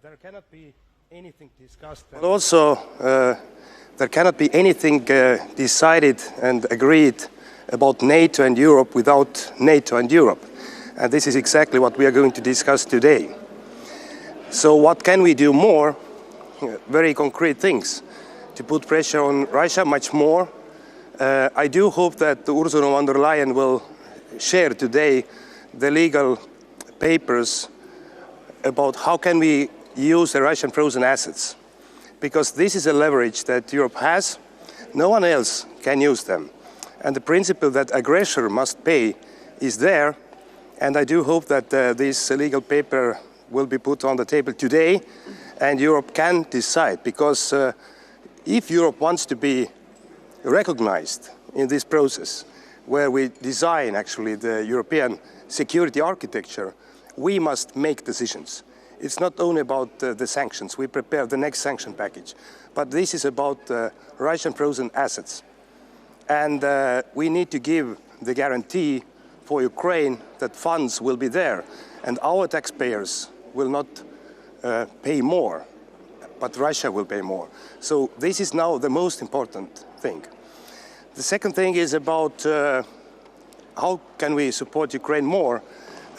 there cannot be anything discussed. But also, there cannot be anything decided and agreed about NATO and Europe without NATO and Europe. And this is exactly what we are going to discuss today. So what can we do more? Very concrete things. To put pressure on Russia much more. I do hope that Ursula von der Leyen will share today the legal papers about how can we use the Russian frozen assets. Because this is a leverage that Europe has. No one else can use them. And the principle that aggressor must pay is there. And I do hope that this legal paper will be put on the table today and Europe can decide. Because if Europe wants to be recognized in this process, where we design actually the European security architecture, we must make decisions. It's not only about the sanctions. We prepare the next sanction package. But this is about Russian frozen assets. And we need to give the guarantee for Ukraine that funds will be there. And our taxpayers will not pay more, but Russia will pay more. So this is now the most important thing. The second thing is about how can we support Ukraine more.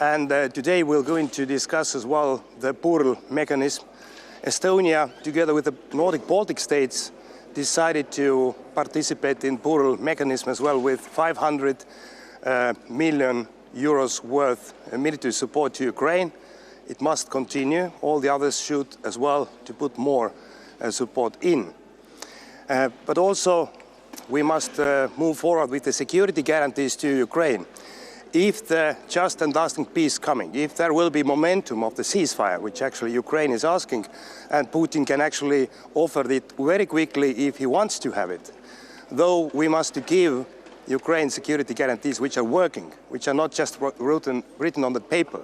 And today we're going to discuss as well the PURL mechanism. Estonia, together with the Nordic Baltic states, decided to participate in PURL mechanism as well with 500 million euros worth military support to Ukraine. It must continue. All the others should as well to put more support in. But also we must move forward with the security guarantees to Ukraine. If the just and lasting peace coming, if there will be momentum of the ceasefire, which actually Ukraine is asking, and Putin can actually offer it very quickly if he wants to have it, though we must give Ukraine security guarantees which are working, which are not just written on the paper.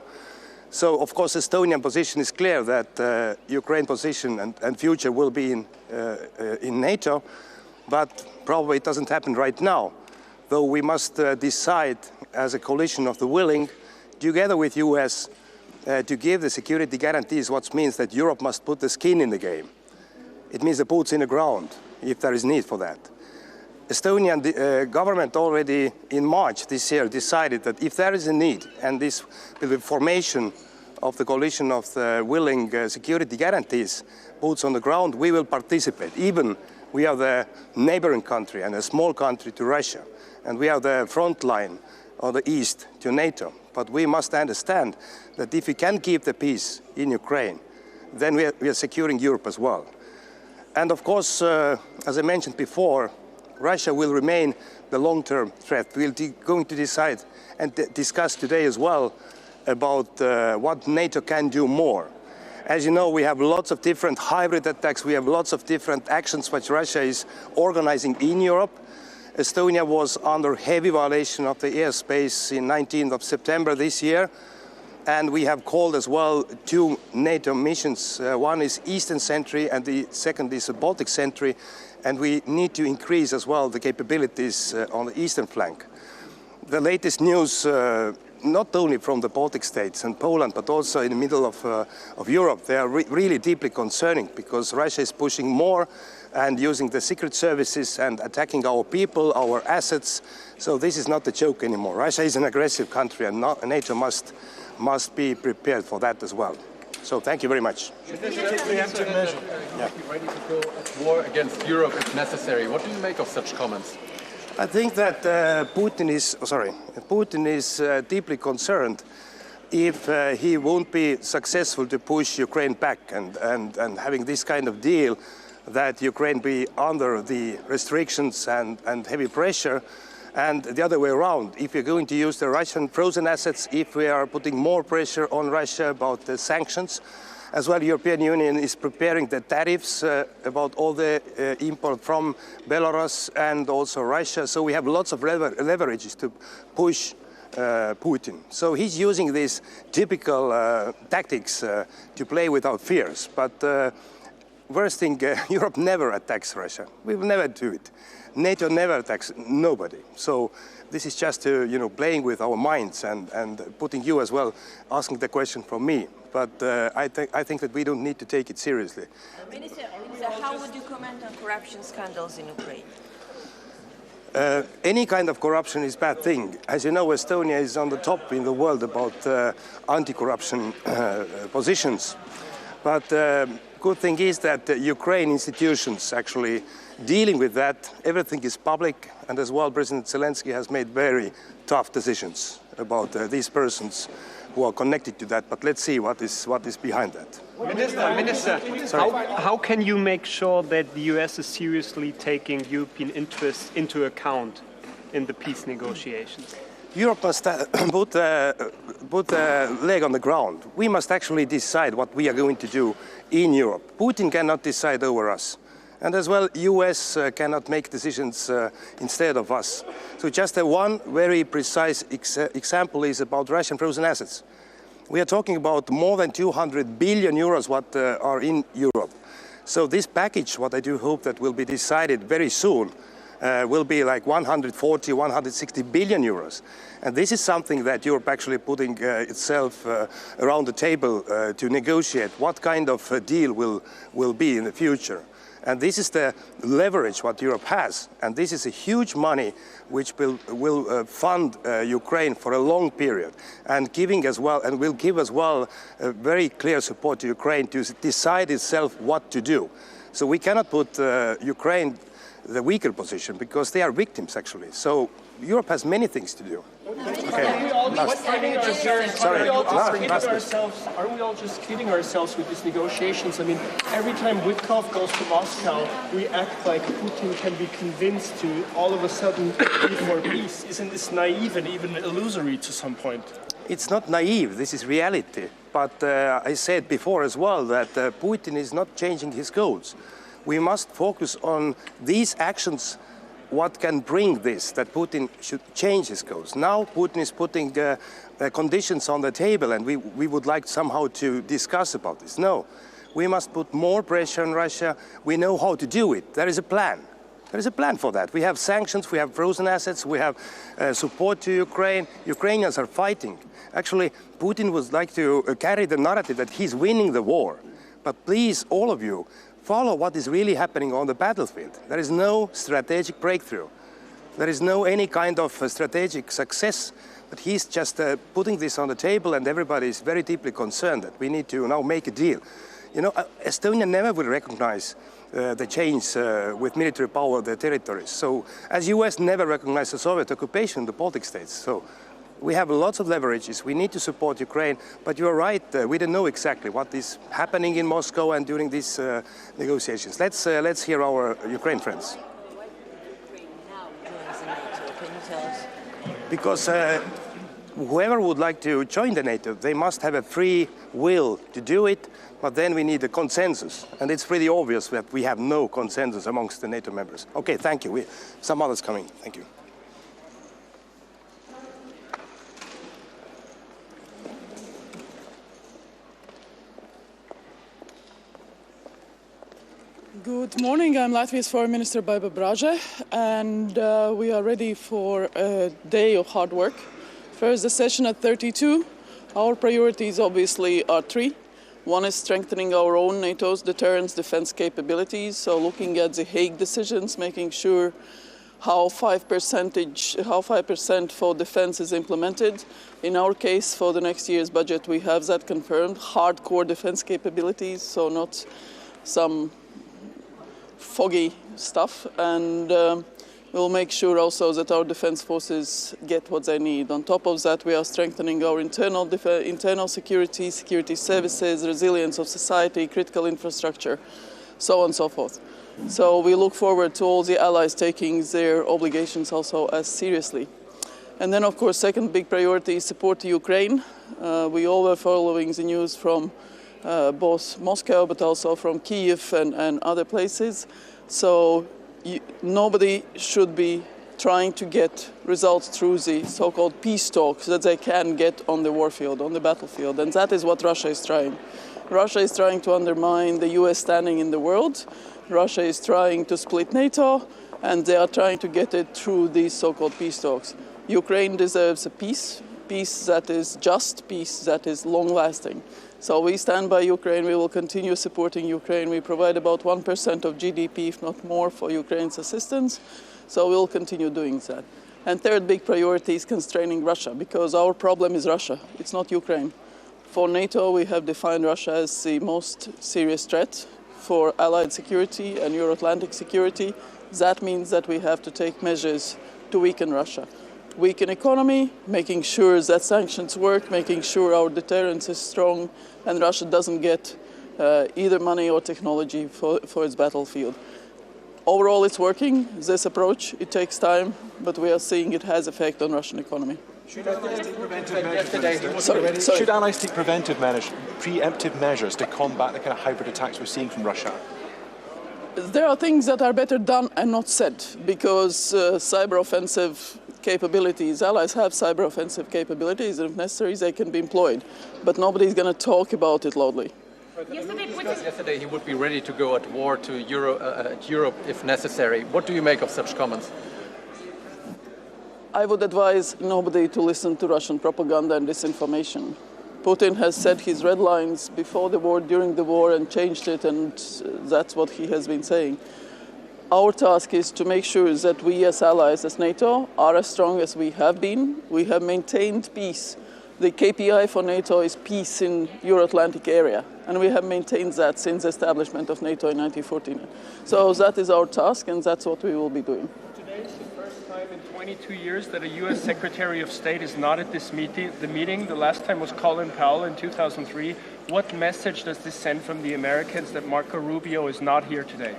So, of course, Estonian position is clear that Ukraine position and future will be in NATO, but probably it doesn't happen right now. Though we must decide as a coalition of the willing, together with US, to give the security guarantees, what means that Europe must put the skin in the game. It means the boots in the ground, if there is need for that. Estonian government already in March this year decided that if there is a need, and this with the formation of the coalition of the willing security guarantees, boots on the ground, we will participate. Even we are the neighboring country and a small country to Russia, and we are the front line of the east to NATO. But we must understand that if we can keep the peace in Ukraine, then we are securing Europe as well. And of course, as I mentioned before, Russia will remain the long-term threat. We're going to decide and discuss today as well about what NATO can do more. As you know, we have lots of different hybrid attacks. We have lots of different actions which Russia is organizing in Europe. Estonia was under heavy violation of the airspace in 19th of September this year. And we have called as well 2 NATO missions. One is Eastern Sentry and the second is the Baltic Sentry. And we need to increase as well the capabilities on the eastern flank. The latest news, not only from the Baltic states and Poland, but also in the middle of Europe, they are really deeply concerning because Russia is pushing more and using the secret services and attacking our people, our assets. So this is not a joke anymore. Russia is an aggressive country and NATO must be prepared for that as well. So thank you very much. Should this preemptive measure be ready to go at war against Europe if necessary? What do you make of such comments? I think that Putin is deeply concerned if he won't be successful to push Ukraine back and having this kind of deal that Ukraine be under the restrictions and heavy pressure. And the other way around, if we're going to use the Russian frozen assets, if we are putting more pressure on Russia about the sanctions, as well, the European Union is preparing the tariffs about all the import from Belarus and also Russia. So we have lots of leverages to push Putin. So he's using these typical tactics to play with our fears. But worst thing, Europe never attacks Russia. We will never do it. NATO never attacks nobody. So this is just playing with our minds and putting you as well, asking the question from me. But I think that we don't need to take it seriously. Minister, how would you comment on corruption scandals in Ukraine? Any kind of corruption is a bad thing. As you know, Estonia is on the top in the world about anti-corruption positions. But good thing is that Ukraine institutions actually dealing with that. Everything is public, and as well President Zelensky has made very tough decisions about these persons who are connected to that. But let's see what is behind that. Minister, how can you make sure that the US is seriously taking European interests into account in the peace negotiations? Europe must put a leg on the ground. We must actually decide what we are going to do in Europe. Putin cannot decide over us. And as well, US cannot make decisions instead of us. So just one very precise example is about Russian frozen assets. We are talking about more than 200 billion euros what are in Europe. So this package, what I do hope that will be decided very soon, will be like 140, 160 billion euros. And this is something that Europe actually putting itself around the table to negotiate what kind of deal will be in the future. And this is the leverage what Europe has. And this is a huge money which will fund Ukraine for a long period and giving as well, and will give as well a very clear support to Ukraine to decide itself what to do. So we cannot put Ukraine the weaker position because they are victims actually. So Europe has many things to do. Okay. Are we all just kidding ourselves with these negotiations? I mean, every time Witkoff goes to Moscow, we act like Putin can be convinced to all of a sudden give more peace. Isn't this naive and even illusory to some point? It's not naive, this is reality. But I said before as well that Putin is not changing his goals. We must focus on these actions, what can bring this, that Putin should change his goals. Now Putin is putting conditions on the table and we would like somehow to discuss about this. No, we must put more pressure on Russia. We know how to do it. There is a plan. There is a plan for that. We have sanctions, we have frozen assets, we have support to Ukraine. Ukrainians are fighting. Actually, Putin would like to carry the narrative that he's winning the war. But please, all of you, follow what is really happening on the battlefield. There is no strategic breakthrough. There is no any kind of strategic success. But he's just putting this on the table and everybody is very deeply concerned that we need to now make a deal. You know, Estonia never will recognize the change with military power of their territories. So as US never recognized the Soviet occupation in the Baltic states. So we have lots of leverages. We need to support Ukraine, but you're right. We don't know exactly what is happening in Moscow and during these negotiations. Let's hear our Ukraine friends. Why Ukraine now joins the NATO? Can you tell us? Because whoever would like to join the NATO, they must have a free will to do it, but then we need a consensus. And it's pretty obvious that we have no consensus amongst the NATO members. Okay, thank you. Some others coming. Thank you. Good morning. I'm Latvia's Foreign Minister Baiba Braže, and we are ready for a day of hard work. First, the session at 32. Our priorities obviously are three. One is strengthening our own NATO's deterrence defense capabilities, so looking at the Hague decisions, making sure how 5% for defense is implemented. In our case, for the next year's budget, we have that confirmed. Hardcore defense capabilities, so not some foggy stuff, and we'll make sure also that our defense forces get what they need. On top of that, we are strengthening our internal security services, resilience of society, critical infrastructure, so on and so forth. So we look forward to all the allies taking their obligations also as seriously. And then, of course, second big priority is support to Ukraine. We all were following the news from both Moscow, but also from Kyiv and other places. So nobody should be trying to get results through the so-called peace talks that they can get on the warfield, on the battlefield. And that is what Russia is trying. Russia is trying to undermine the US standing in the world. Russia is trying to split NATO, and they are trying to get it through these so-called peace talks. Ukraine deserves a peace that is just, peace that is long-lasting. So we stand by Ukraine. We will continue supporting Ukraine. We provide about 1% of GDP, if not more, for Ukraine's assistance. So we'll continue doing that. And third big priority is constraining Russia, because our problem is Russia. It's not Ukraine. For NATO, we have defined Russia as the most serious threat for allied security and Euro-Atlantic security. That means that we have to take measures to weaken Russia. Weaken economy, making sure that sanctions work, making sure our deterrence is strong, and Russia doesn't get either money or technology for its battlefield. Overall, it's working, this approach. It takes time, but we are seeing it has effect on Russian economy. Should allies take preventive measures? Sorry. Should allies take preemptive measures to combat the kind of hybrid attacks we're seeing from Russia? There are things that are better done and not said, because cyber offensive capabilities, allies have cyber offensive capabilities, and if necessary, they can be employed. But nobody's going to talk about it loudly. Yesterday he would be ready to go at war to Europe if necessary. What do you make of such comments? I would advise nobody to listen to Russian propaganda and disinformation. Putin has set his red lines before the war, during the war, and changed it, and that's what he has been saying. Our task is to make sure that we as allies, as NATO, are as strong as we have been. We have maintained peace. The KPI for NATO is peace in Euro-Atlantic area, and we have maintained that since the establishment of NATO in 1914. So that is our task, and that's what we will be doing. Today is the first time in 22 years that a U.S. Secretary of State is not at this meeting. The last time was Colin Powell in 2003. What message does this send from the Americans that Marco Rubio is not here today?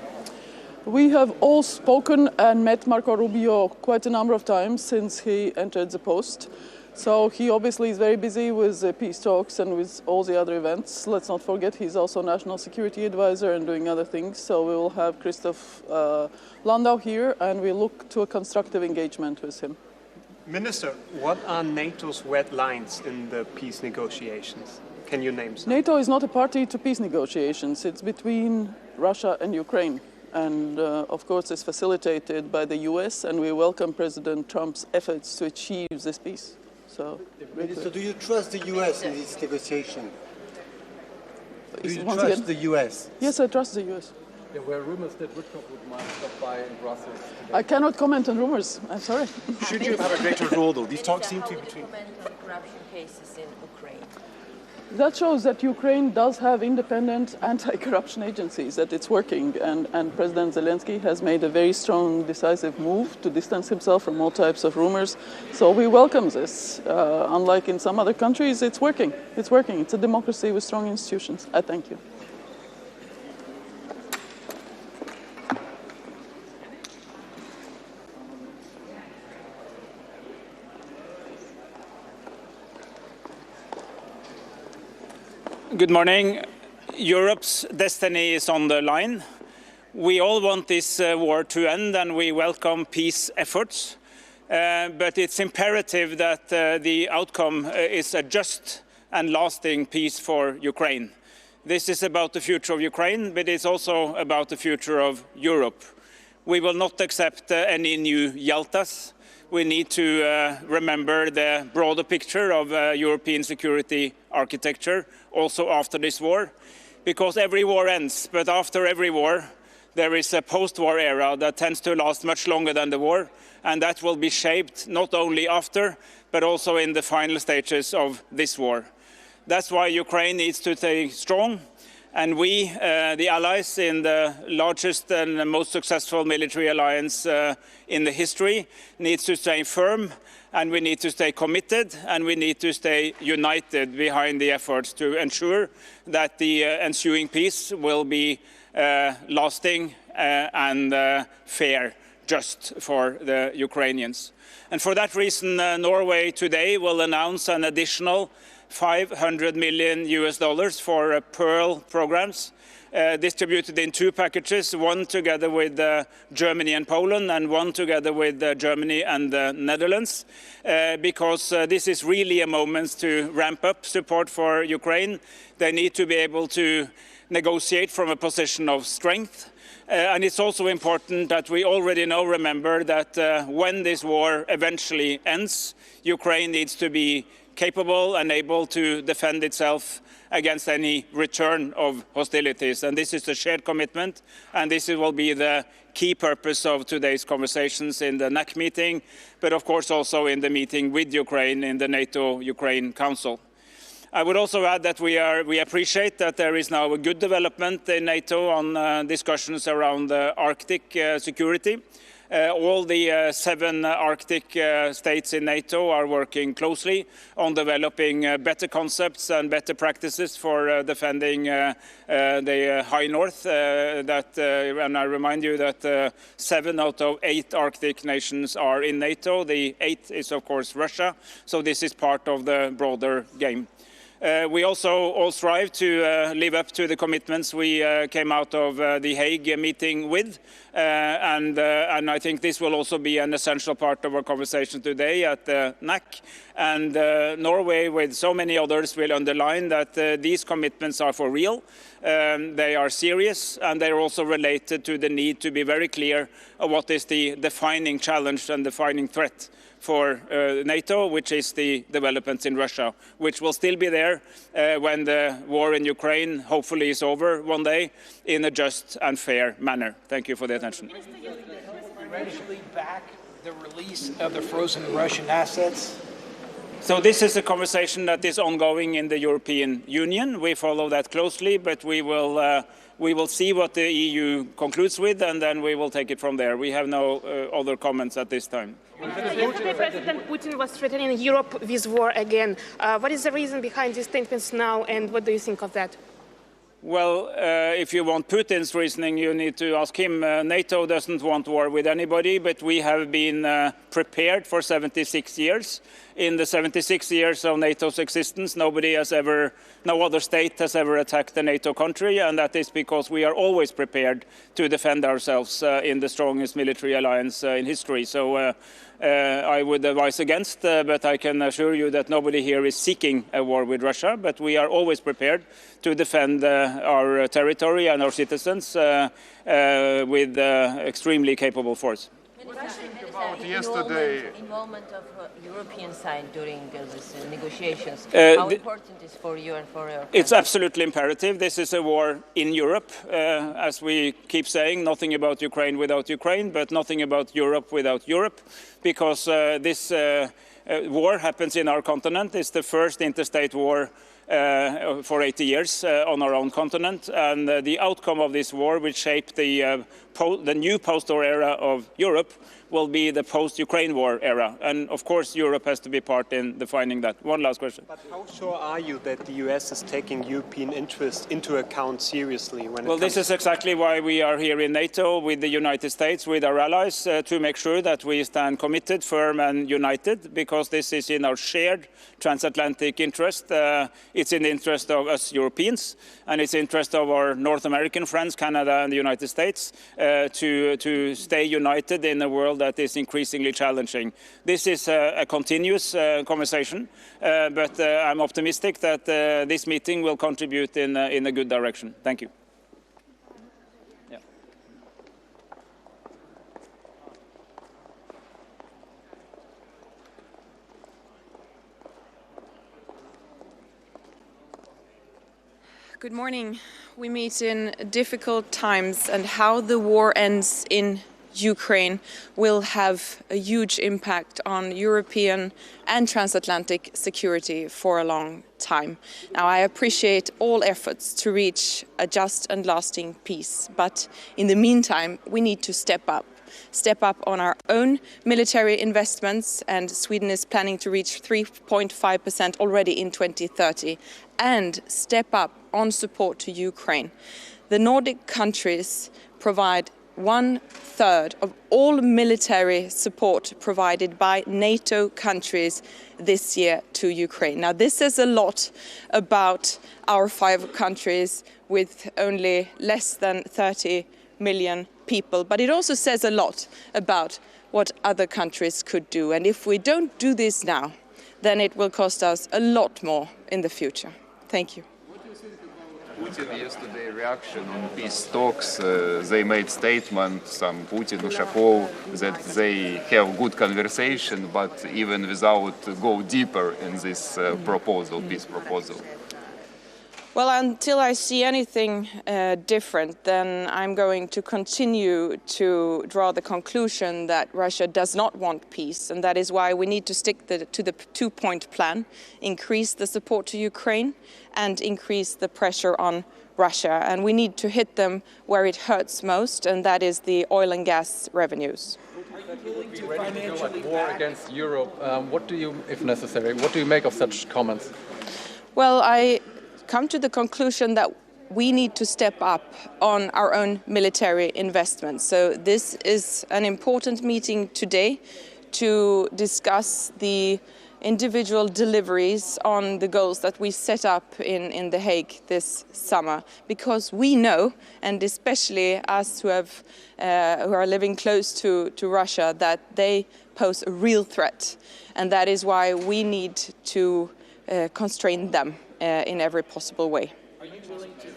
We have all spoken and met Marco Rubio quite a number of times since he entered the post. So he obviously is very busy with peace talks and with all the other events. Let's not forget he's also National Security Advisor and doing other things. So we will have Christoph Landau here, and we look to a constructive engagement with him. Minister, what are NATO's red lines in the peace negotiations? Can you name some? NATO is not a party to peace negotiations. It's between Russia and Ukraine. And of course, it's facilitated by the US, and we welcome President Trump's efforts to achieve this peace. So, Minister, do you trust the US in this negotiation? Do you once trust again, the US? Yes, I trust the US. There were rumors that Witkoff would might stop by in Brussels today. I cannot comment on rumors. I'm sorry. Should you have a greater role, though? These talks seem to be between... Comment on corruption cases in Ukraine. That shows that Ukraine does have independent anti-corruption agencies, that it's working, and President Zelensky has made a very strong, decisive move to distance himself from all types of rumors. So we welcome this. Unlike in some other countries, it's working. It's working. It's a democracy with strong institutions. I thank you. Good morning. Europe's destiny is on the line. We all want this war to end, and we welcome peace efforts. But it's imperative that the outcome is a just and lasting peace for Ukraine. This is about the future of Ukraine, but it's also about the future of Europe. We will not accept any new Yaltas. We need to remember the broader picture of European security architecture, also after this war, because every war ends, but after every war, there is a post-war era that tends to last much longer than the war, and that will be shaped not only after, but also in the final stages of this war. That's why Ukraine needs to stay strong, and we, the allies in the largest and most successful military alliance in the history, needs to stay firm, and we need to stay committed, and we need to stay united behind the efforts to ensure that the ensuing peace will be lasting and fair, just for the Ukrainians. And for that reason, Norway today will announce an additional $500 million for Pearl programs, distributed in two packages, one together with Germany and Poland, and one together with Germany and the Netherlands, because this is really a moment to ramp up support for Ukraine. They need to be able to negotiate from a position of strength, And it's also important that we already now remember that when this war eventually ends, Ukraine needs to be capable and able to defend itself against any return of hostilities. And this is a shared commitment, and this will be the key purpose of today's conversations in the NAC meeting, but of course also in the meeting with Ukraine in the NATO-Ukraine Council. I would also add that we appreciate that there is now a good development in NATO on discussions around Arctic security. All the 7 Arctic states in NATO are working closely on developing better concepts and better practices for defending the high north. And I remind you that 7 out of 8 Arctic nations are in NATO. The 8th is, of course, Russia. So this is part of the broader game. We also all strive to live up to the commitments we came out of the Hague meeting with, and I think this will also be an essential part of our conversation today at the NAC. And Norway, with so many others, will underline that these commitments are for real, they are serious, and they are also related to the need to be very clear of what is the defining challenge and defining threat for NATO, which is the developments in Russia, which will still be there when the war in Ukraine hopefully is over one day in a just and fair manner. Thank you for the attention. Eventually back the release of the frozen Russian assets? So this is a conversation that is ongoing in the European Union. We follow that closely, but we will see what the EU concludes with, and then we will take it from there. We have no other comments at this time. Yesterday, President Putin was threatening Europe with war again. What is the reason behind these statements now, and what do you think of that? Well, if you want Putin's reasoning, you need to ask him. NATO doesn't want war with anybody, but we have been prepared for 76 years. In the 76 years of NATO's existence, no other state has ever attacked a NATO country, and that is because we are always prepared to defend ourselves in the strongest military alliance in history. So I would advise against, but I can assure you that nobody here is seeking a war with Russia, but we are always prepared to defend our territory and our citizens with extremely capable force. Yesterday, involvement of European side during these negotiations. How important is for you and for your country? It's absolutely imperative. This is a war in Europe, as we keep saying. Nothing about Ukraine without Ukraine, but nothing about Europe without Europe, because this war happens in our continent. It's the first interstate war for 80 years on our own continent, and the outcome of this war will shape the new post-war era of Europe will be the post-Ukraine war era, and of course Europe has to be part in defining that. One last question. But how sure are you that the US is taking European interests into account seriously? Well, this is exactly why we are here in NATO with the United States, with our allies, to make sure that we stand committed, firm and united, because this is in our shared transatlantic interest. It's in the interest of us Europeans, and it's in the interest of our North American friends, Canada and the United States, to stay united in a world that is increasingly challenging. This is a continuous conversation, but I'm optimistic that this meeting will contribute in a good direction. Thank you. Yeah. Good morning. We meet in difficult times, and how the war ends in Ukraine will have a huge impact on European and transatlantic security for a long time. Now, I appreciate all efforts to reach a just and lasting peace, but in the meantime, we need to step up on our own military investments, and Sweden is planning to reach 3.5% already in 2030, and step up on support to Ukraine. The Nordic countries provide 1/3 of all military support provided by NATO countries this year to Ukraine. Now, this says a lot about our 5 countries with only less than 30 million people, but it also says a lot about what other countries could do. And if we don't do this now, then it will cost us a lot more in the future. Thank you. Putin yesterday reaction on peace talks, they made statement, some Putin, Ushakov, that they have good conversation, but even without go deeper in this proposal, peace proposal. Well, until I see anything different, then I'm going to continue to draw the conclusion that Russia does not want peace, and that is why we need to stick to the two-point plan, increase the support to Ukraine and increase the pressure on Russia. And we need to hit them where it hurts most, and that is the oil and gas revenues. Be ready to go at war against Europe. What do you, if necessary, what do you make of such comments? Well, I come to the conclusion that we need to step up on our own military investments. So this is an important meeting today to discuss the individual deliveries on the goals that we set up in The Hague this summer, because we know, and especially us who are living close to Russia, that they pose a real threat, and that is why we need to constrain them in every possible way. Are you willing to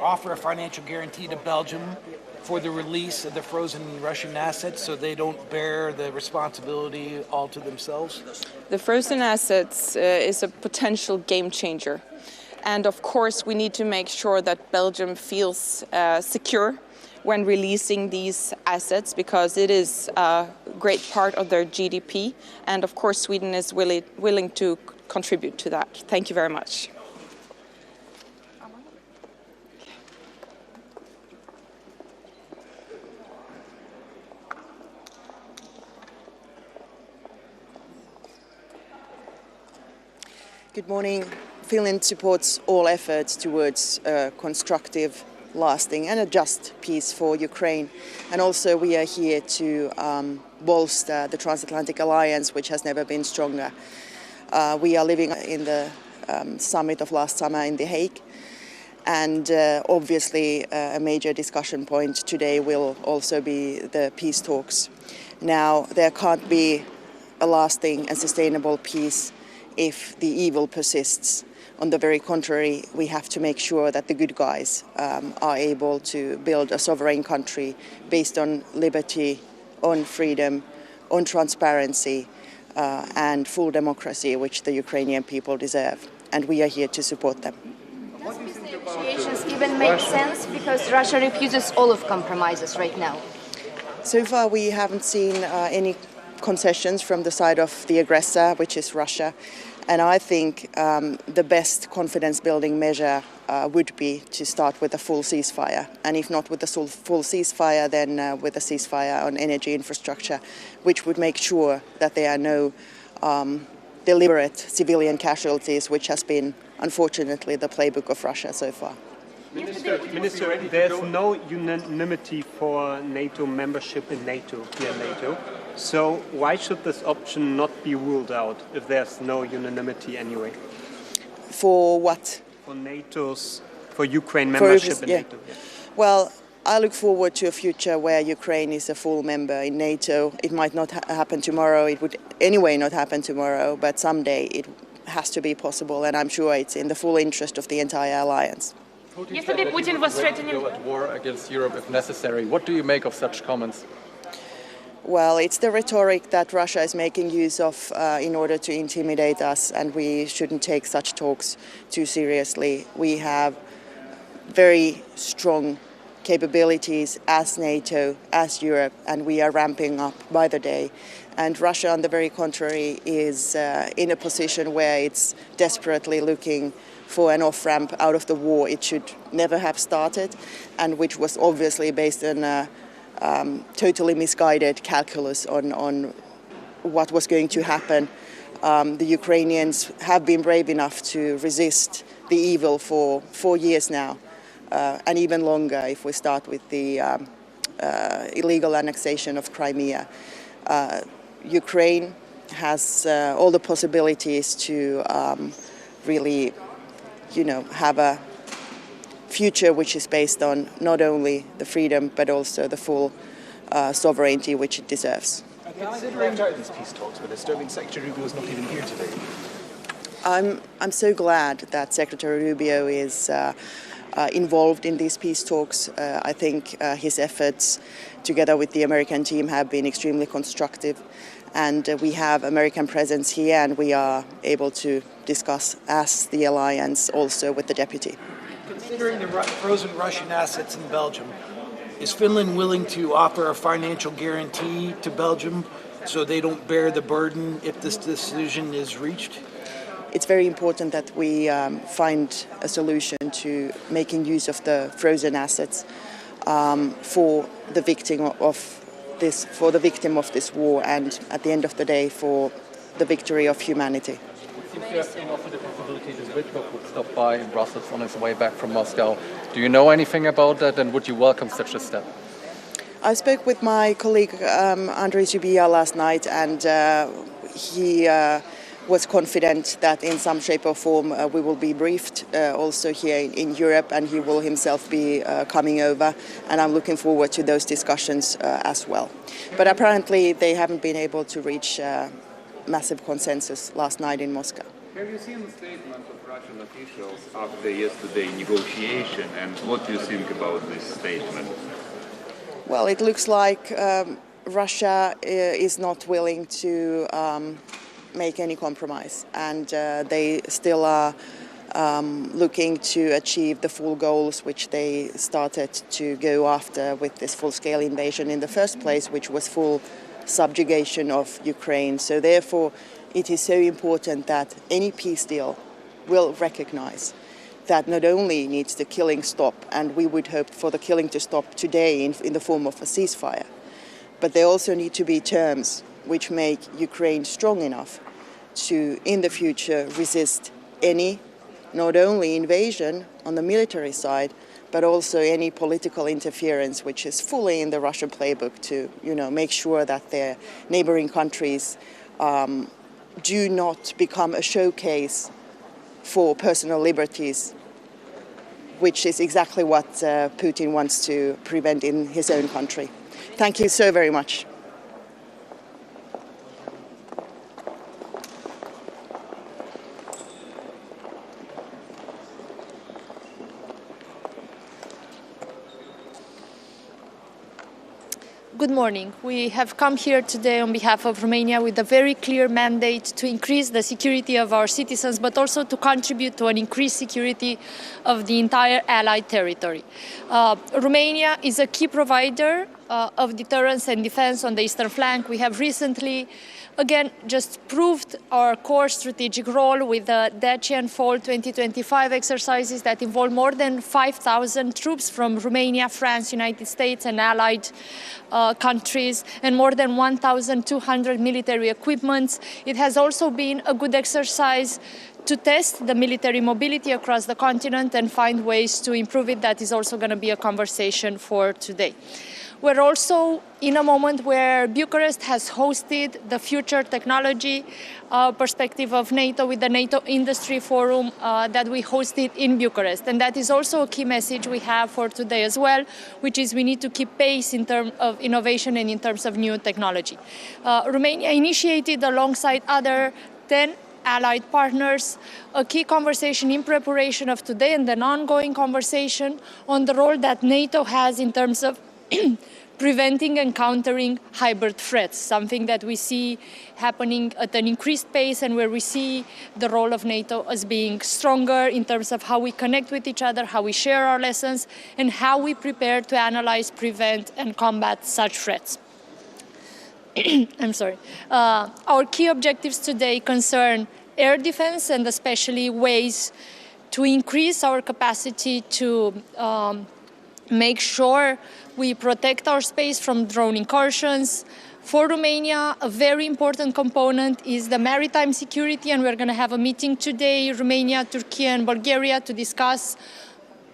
offer a financial guarantee to Belgium for the release of the frozen Russian assets so they don't bear the responsibility all to themselves? The frozen assets is a potential game changer. And of course, we need to make sure that Belgium feels secure when releasing these assets, because it is a great part of their GDP. And of course, Sweden is willing to contribute to that. Thank you very much. Good morning. Finland supports all efforts towards a constructive, lasting and a just peace for Ukraine. And also we are here to bolster the transatlantic alliance, which has never been stronger. We are living in the summit of last summer in The Hague. And obviously a major discussion point today will also be the peace talks. Now, there can't be a lasting and sustainable peace if the evil persists. On the very contrary, we have to make sure that the good guys are able to build a sovereign country based on liberty, on freedom, on transparency, and full democracy, which the Ukrainian people deserve. And we are here to support them. Does these negotiations even make sense, because Russia refuses all of compromises right now? So far, we haven't seen any concessions from the side of the aggressor, which is Russia. And I think the best confidence-building measure would be to start with a full ceasefire. And if not with a full ceasefire, then with a ceasefire on energy infrastructure, which would make sure that there are no deliberate civilian casualties, which has been, unfortunately, the playbook of Russia so far. Minister, there's no unanimity for NATO membership in NATO, here in NATO. So why should this option not be ruled out if there's no unanimity anyway? For what? For Ukraine membership in NATO. Yeah. Well, I look forward to a future where Ukraine is a full member in NATO. It might not happen tomorrow. It would anyway not happen tomorrow, but someday it has to be possible, and I'm sure it's in the full interest of the entire alliance. Yesterday, Putin was threatening to go at war against Europe if necessary. What do you make of such comments? Well, it's the rhetoric that Russia is making use of in order to intimidate us, and we shouldn't take such talks too seriously. We have very strong capabilities as NATO, as Europe, and we are ramping up by the day. And Russia, on the very contrary, is in a position where it's desperately looking for an off-ramp out of the war it should never have started, and which was obviously based on a totally misguided calculus on what was going to happen. The Ukrainians have been brave enough to resist the evil for 4 years now, and even longer if we start with the illegal annexation of Crimea. Ukraine has all the possibilities to really, have a future which is based on not only the freedom but also the full sovereignty which it deserves. Considering out of these peace talks with Estonia, Secretary Rubio is not even here today. I'm so glad that Secretary Rubio is involved in these peace talks. I think his efforts together with the American team have been extremely constructive, and we have American presence here, and we are able to discuss as the alliance also with the deputy. Considering the frozen Russian assets in Belgium, is Finland willing to offer a financial guarantee to Belgium so they don't bear the burden if this decision is reached? It's very important that we find a solution to making use of the frozen assets for the victim of this war, and at the end of the day for the victory of humanity. Seems to have been offered the possibility that Witkoff would stop by in Brussels on his way back from Moscow. Do you know anything about that, and would you welcome such a step? I spoke with my colleague Andrei Zubia last night, and he was confident that in some shape or form we will be briefed also here in Europe, and he will himself be coming over, and I'm looking forward to those discussions as well. But apparently they haven't been able to reach massive consensus last night in Moscow. Have you seen the statement of Russian officials after yesterday's negotiation, and what do you think about this statement? Well, it looks like Russia is not willing to make any compromise, and they still are looking to achieve the full goals which they started to go after with this full-scale invasion in the first place, which was full subjugation of Ukraine. So therefore it is so important that any peace deal will recognize that not only needs the killing stop, and we would hope for the killing to stop today in the form of a ceasefire, but there also need to be terms which make Ukraine strong enough to, in the future, resist any, not only invasion on the military side, but also any political interference which is fully in the Russian playbook to, make sure that their neighboring countries do not become a showcase for personal liberties, which is exactly what Putin wants to prevent in his own country. Thank you so very much. Good morning. We have come here today on behalf of Romania with a very clear mandate to increase the security of our citizens, but also to contribute to an increased security of the entire allied territory. Romania is a key provider of deterrence and defense on the eastern flank. We have recently, again, just proved our core strategic role with the Dacian Fall 2025 exercises that involve more than 5,000 troops from Romania, France, United States and allied countries, and more than 1,200 military equipments. It has also been a good exercise to test the military mobility across the continent and find ways to improve it. That is also going to be a conversation for today. We're also in a moment where Bucharest has hosted the Future Technology perspective of NATO with the NATO Industry Forum that we hosted in Bucharest. And that is also a key message we have for today as well, which is we need to keep pace in terms of innovation and in terms of new technology. Romania initiated alongside other 10 allied partners a key conversation in preparation of today and an ongoing conversation on the role that NATO has in terms of preventing and countering hybrid threats, something that we see happening at an increased pace and where we see the role of NATO as being stronger in terms of how we connect with each other, how we share our lessons, and how we prepare to analyze, prevent, and combat such threats. I'm sorry. Our key objectives today concern air defense and especially ways to increase our capacity to make sure we protect our space from drone incursions. For Romania, a very important component is the maritime security, and we're going to have a meeting today, Romania, Turkey and Bulgaria, to discuss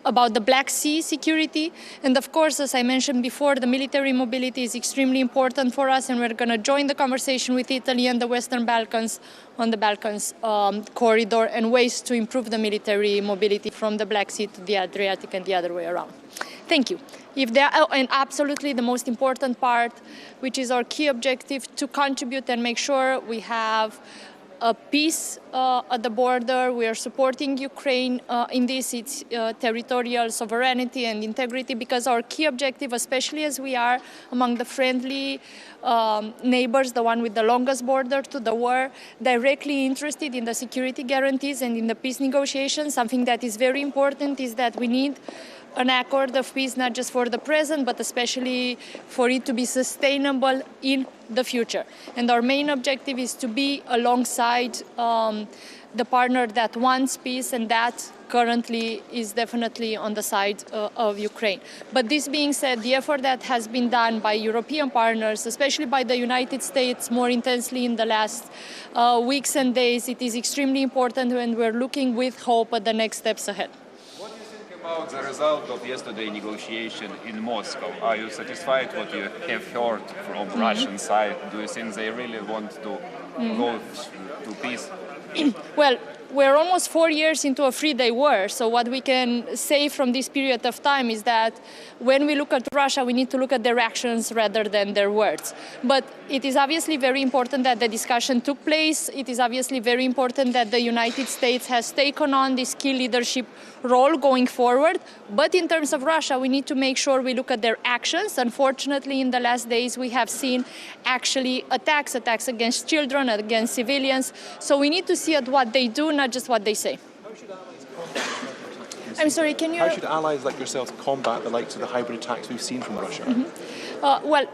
about the Black Sea security. And of course, as I mentioned before, the military mobility is extremely important for us, and we're going to join the conversation with Italy and the Western Balkans on the Balkans corridor and ways to improve the military mobility from the Black Sea to the Adriatic and the other way around. Thank you. And absolutely the most important part, which is our key objective, to contribute and make sure we have a peace at the border. We are supporting Ukraine in this, its territorial sovereignty and integrity, because our key objective, especially as we are among the friendly neighbors, the one with the longest border to the war, directly interested in the security guarantees and in the peace negotiations. Something that is very important is that we need an accord of peace, not just for the present, but especially for it to be sustainable in the future. And our main objective is to be alongside the partner that wants peace, and that currently is definitely on the side of Ukraine. But this being said, the effort that has been done by European partners, especially by the United States more intensely in the last weeks and days, it is extremely important, and we're looking with hope at the next steps ahead. About the result of yesterday's negotiation in Moscow, are you satisfied what you have heard from Russian side? Do you think they really want to go to peace? Well, we're almost 4 years into a three-day war, so what we can say from this period of time is that when we look at Russia, we need to look at their actions rather than their words. But it is obviously very important that the discussion took place. It is obviously very important that the United States has taken on this key leadership role going forward. But in terms of Russia, we need to make sure we look at their actions. Unfortunately, in the last days, we have seen actually attacks against children, against civilians. So we need to see at what they do, not just what they say. I'm sorry, can you... How should allies like yourselves combat the likes of the hybrid attacks we've seen from Russia? Well,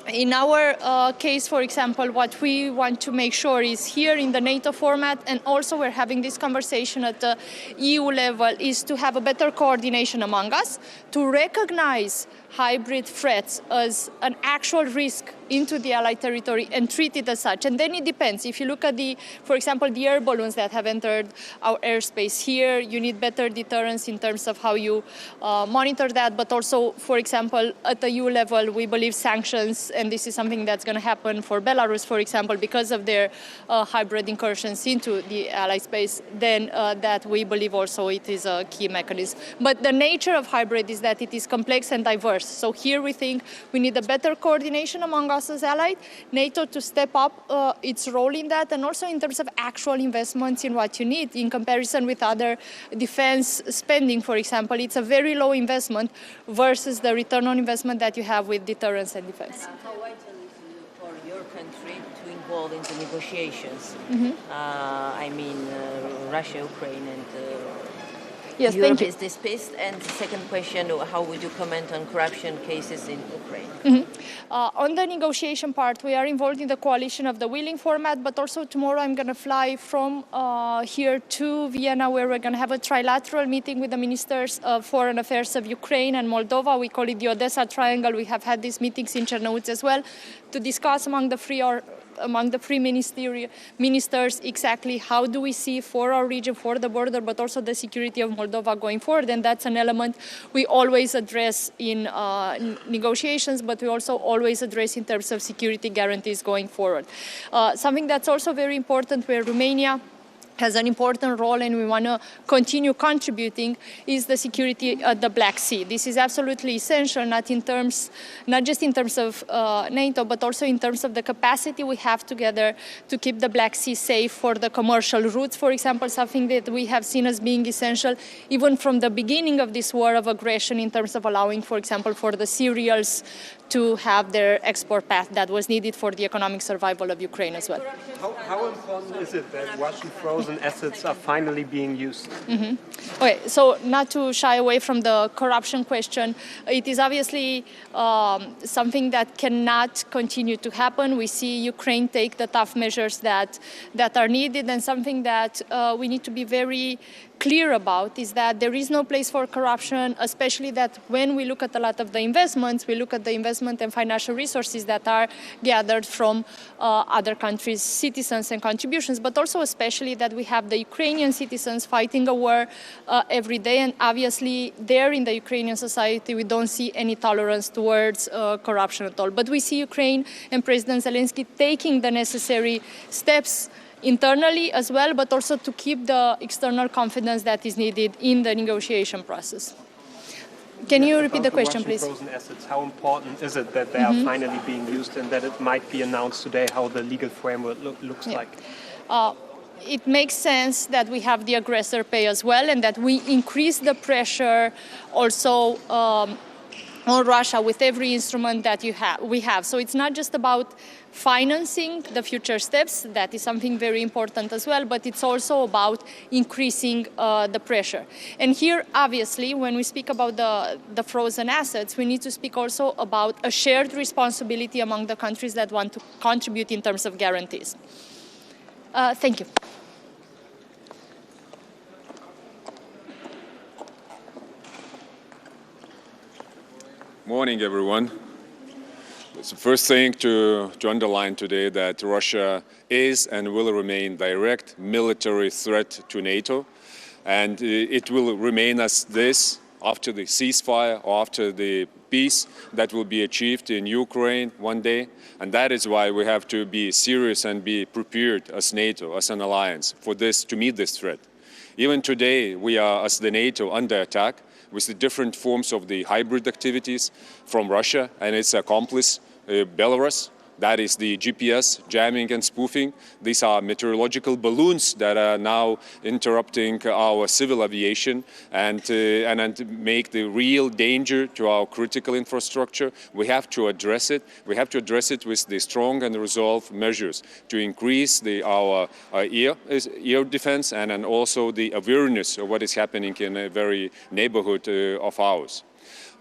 in our case, for example, what we want to make sure is here in the NATO format, and also we're having this conversation at the EU level, is to have a better coordination among us, to recognize hybrid threats as an actual risk into the Allied territory and treat it as such. And then it depends. If you look at for example, the air balloons that have entered our airspace here, you need better deterrence in terms of how you monitor that. But also, for example, at the EU level, we believe sanctions, and this is something that's going to happen for Belarus, for example, because of their hybrid incursions into the Allied space, then that we believe also it is a key mechanism. But the nature of hybrid is that it is complex and diverse. So here we think we need a better coordination among us as allies, NATO to step up its role in that, and also in terms of actual investments in what you need in comparison with other defense spending, for example. It's a very low investment versus the return on investment that you have with deterrence and defense. How vital is it for your country to involve in the negotiations? I mean, Russia, Ukraine, and yes, Europe is displeased. And the second question, how would you comment on corruption cases in Ukraine? On the negotiation part, we are involved in the coalition of the willing format, but also tomorrow I'm going to fly from here to Vienna, where we're going to have a trilateral meeting with the ministers of foreign affairs of Ukraine and Moldova. We call it the Odessa Triangle. We have had these meetings in Cernăuți as well to discuss among the three ministers exactly how do we see for our region, for the border, but also the security of Moldova going forward. And that's an element we always address in negotiations, but we also always address in terms of security guarantees going forward. Something that's also very important, where Romania has an important role and we want to continue contributing, is the security at the Black Sea. This is absolutely essential, not just in terms of NATO, but also in terms of the capacity we have together to keep the Black Sea safe for the commercial routes, for example, something that we have seen as being essential even from the beginning of this war of aggression, in terms of allowing, for example, for the cereals to have their export path that was needed for the economic survival of Ukraine as well. How important is it that Russian frozen assets are finally being used? Okay, so not to shy away from the corruption question, it is obviously something that cannot continue to happen. We see Ukraine take the tough measures that are needed, and something that we need to be very clear about is that there is no place for corruption, especially that when we look at a lot of the investments, we look at the investment and financial resources that are gathered from other countries' citizens and contributions, but also especially that we have the Ukrainian citizens fighting a war every day, and obviously there in the Ukrainian society we don't see any tolerance towards corruption at all. But we see Ukraine and President Zelensky taking the necessary steps internally as well, but also to keep the external confidence that is needed in the negotiation process. Can you repeat the question, please? Frozen assets, how important is it that they are finally being used, and that it might be announced today how the legal framework looks like? it makes sense that we have the aggressor pay as well, and that we increase the pressure also on Russia with every instrument that we have. So it's not just about financing the future steps, that is something very important as well, but it's also about increasing the pressure. And here, obviously, when we speak about the frozen assets, we need to speak also about a shared responsibility among the countries that want to contribute in terms of guarantees. Thank you. Morning, everyone. It's the first thing to underline today that Russia is and will remain direct military threat to NATO, and it will remain as this after the ceasefire or after the peace that will be achieved in Ukraine one day. And that is why we have to be serious and be prepared as NATO, as an alliance, for this, to meet this threat. Even today, we are, as the NATO, under attack with the different forms of the hybrid activities from Russia and its accomplice, Belarus. That is the GPS jamming and spoofing. These are meteorological balloons that are now interrupting our civil aviation and make the real danger to our critical infrastructure. We have to address it. We have to address it with the strong and resolved measures to increase our air defense and also the awareness of what is happening in a very neighborhood of ours.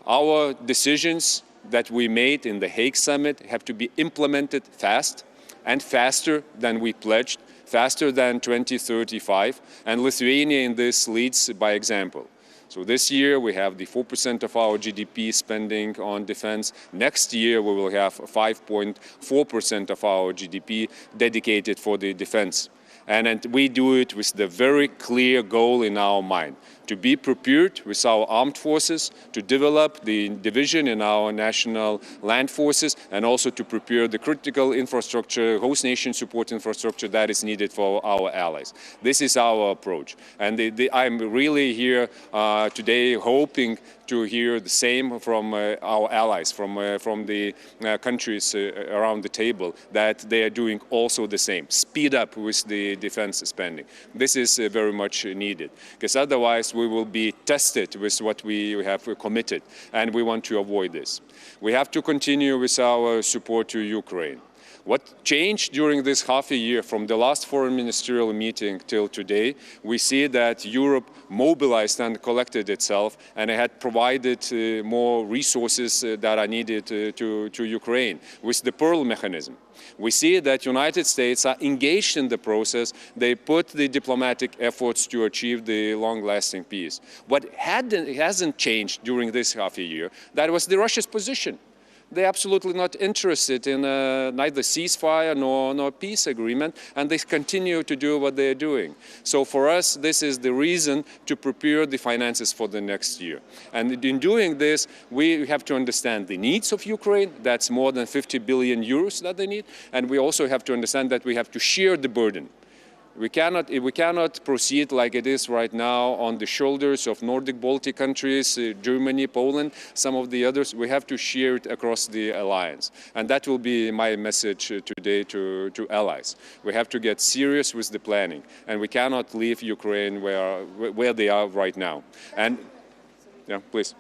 Our decisions that we made in the Hague summit have to be implemented fast and faster than we pledged, faster than 2035, and Lithuania in this leads by example. So this year we have the 4% of our GDP spending on defense. Next year we will have 5.4% of our GDP dedicated for the defense. And we do it with the very clear goal in our mind, to be prepared with our armed forces, to develop the division in our national land forces, and also to prepare the critical infrastructure, host nation support infrastructure that is needed for our allies. This is our approach. And I'm really here today hoping to hear the same from our allies, from the countries around the table, that they are doing also the same. Speed up with the defense spending. This is very much needed, because otherwise we will be tested with what we have committed, and we want to avoid this. We have to continue with our support to Ukraine. What changed during this half a year from the last foreign ministerial meeting till today, we see that Europe mobilized and collected itself and had provided more resources that are needed to Ukraine with the Pearl mechanism. We see that United States are engaged in the process. They put the diplomatic efforts to achieve the long-lasting peace. What hasn't changed during this half a year, that was the Russia's position. They're absolutely not interested in neither ceasefire nor peace agreement, and they continue to do what they're doing. So for us, this is the reason to prepare the finances for the next year. And in doing this, we have to understand the needs of Ukraine. That's more than 50 billion euros that they need. And we also have to understand that we have to share the burden. We cannot proceed like it is right now on the shoulders of Nordic Baltic countries, Germany, Poland, some of the others. We have to share it across the alliance. And that will be my message today to allies. We have to get serious with the planning, and we cannot leave Ukraine where they are right now. And, yeah, please.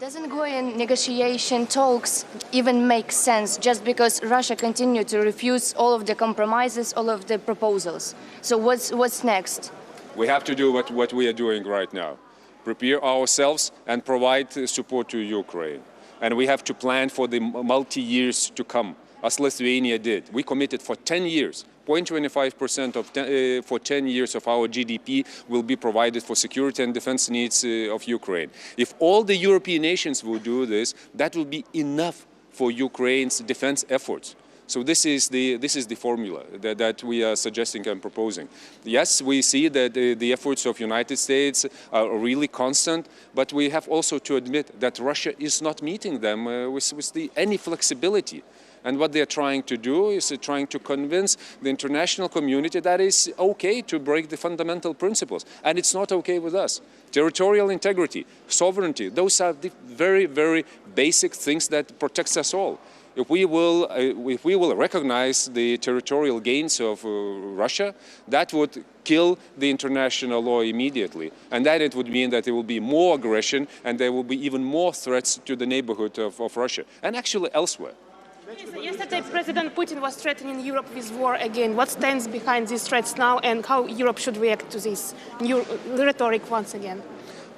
Doesn't going negotiation talks even make sense just because Russia continued to refuse all of the compromises, all of the proposals? So what's next? We have to do what we are doing right now. Prepare ourselves and provide support to Ukraine. And we have to plan for the multi-years to come, as Lithuania did. We committed for 10 years. 0.25% for 10 years of our GDP will be provided for security and defense needs of Ukraine. If all the European nations will do this, that will be enough for Ukraine's defense efforts. So this is the formula that we are suggesting and proposing. Yes, we see that the efforts of United States are really constant, but we have also to admit that Russia is not meeting them with any flexibility. And what they're trying to do is trying to convince the international community that it's okay to break the fundamental principles. And it's not okay with us. Territorial integrity, sovereignty, those are the very, very basic things that protects us all. If we will recognize the territorial gains of Russia, that would kill the international law immediately. And then it would mean that there will be more aggression and there will be even more threats to the neighborhood of Russia and actually elsewhere. Yesterday, President Putin was threatening Europe with war again. What stands behind these threats now and how Europe should react to this new rhetoric once again?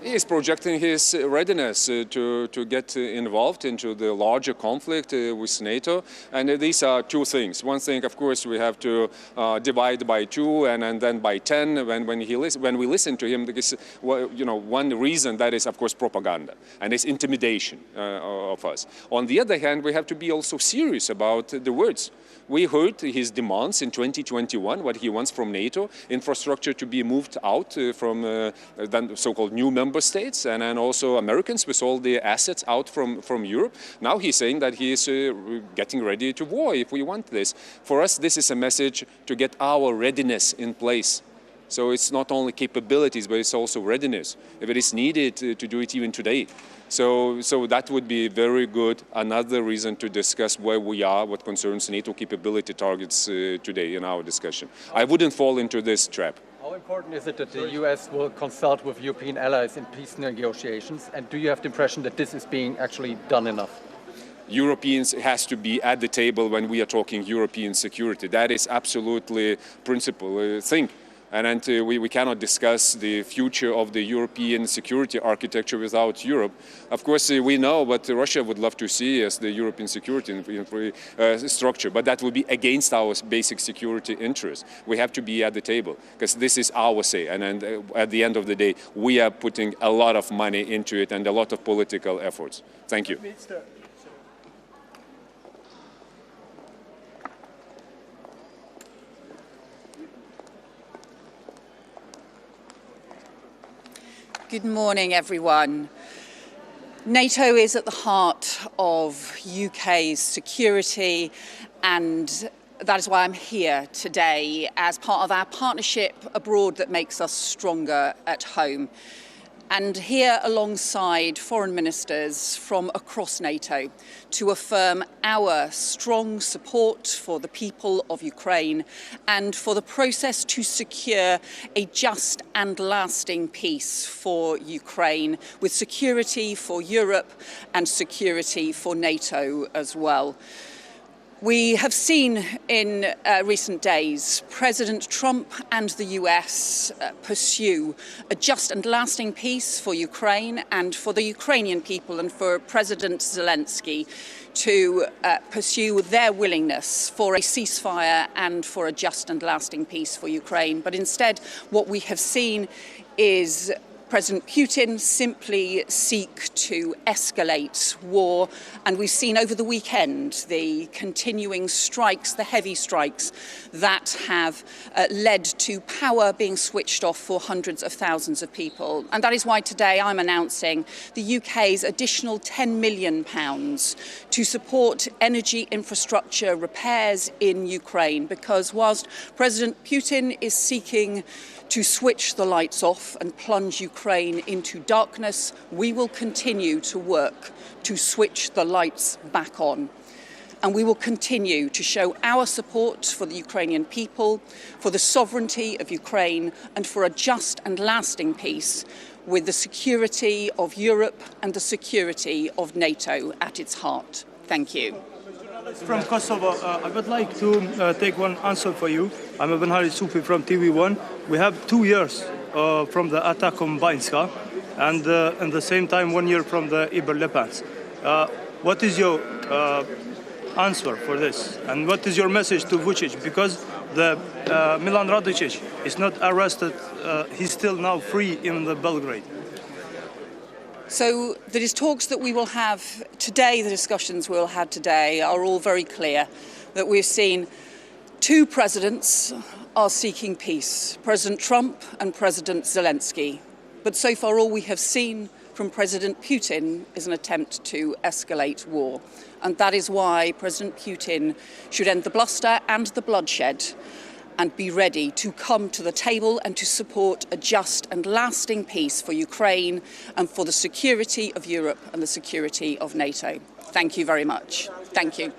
He is projecting his readiness to get involved into the larger conflict with NATO. And these are two things. One thing, of course, we have to divide by 2 and then by 10 when we listen to him. Because, one reason that is, of course, propaganda and it's intimidation of us. On the other hand, we have to be also serious about the words. We heard his demands in 2021, what he wants from NATO, infrastructure to be moved out from the so-called new member states, and also Americans with all the assets out from Europe. Now he's saying that he is getting ready to war if we want this. For us, this is a message to get our readiness in place. So it's not only capabilities, but it's also readiness, if it is needed to do it even today. So that would be very good, another reason to discuss where we are, what concerns NATO capability targets today in our discussion. I wouldn't fall into this trap. How important is it that the US will consult with European allies in peace negotiations? And do you have the impression that this is being actually done enough? Europeans has to be at the table when we are talking European security. That is absolutely principal thing. And we cannot discuss the future of the European security architecture without Europe. Of course, we know what Russia would love to see as the European security structure, but that would be against our basic security interests. We have to be at the table, because this is our say. And at the end of the day, we are putting a lot of money into it and a lot of political efforts. Thank you. Good morning, everyone. NATO is at the heart of UK's security, and that is why I'm here today as part of our partnership abroad that makes us stronger at home. And here alongside foreign ministers from across NATO to affirm our strong support for the people of Ukraine and for the process to secure a just and lasting peace for Ukraine, with security for Europe and security for NATO as well. We have seen in recent days President Trump and the US pursue a just and lasting peace for Ukraine and for the Ukrainian people, and for President Zelensky to pursue their willingness for a ceasefire and for a just and lasting peace for Ukraine. But instead, what we have seen is President Putin simply seek to escalate war, and we've seen over the weekend the continuing strikes, the heavy strikes that have led to power being switched off for hundreds of thousands of people. And that is why today I'm announcing the UK's additional £10 million to support energy infrastructure repairs in Ukraine, because whilst President Putin is seeking to switch the lights off and plunge Ukraine into darkness, we will continue to work to switch the lights back on. And we will continue to show our support for the Ukrainian people, for the sovereignty of Ukraine, and for a just and lasting peace, with the security of Europe and the security of NATO at its heart. Thank you. From Kosovo, I would like to take one answer for you. I'm Ibn Hari Sufi from TV1. We have 2 years from the attack on Bainska, and at the same time 1 year from the Iber-Lepans. What is your answer for this? And what is your message to Vučić? Because the Milan Radicic is not arrested, he's still now free in the Belgrade. So the talks that we will have today, the discussions we'll have today, are all very clear that we've seen 2 presidents are seeking peace, President Trump and President Zelensky. But so far all we have seen from President Putin is an attempt to escalate war. And that is why President Putin should end the bluster and the bloodshed and be ready to come to the table and to support a just and lasting peace for Ukraine and for the security of Europe and the security of NATO. Thank you very much. Thank you.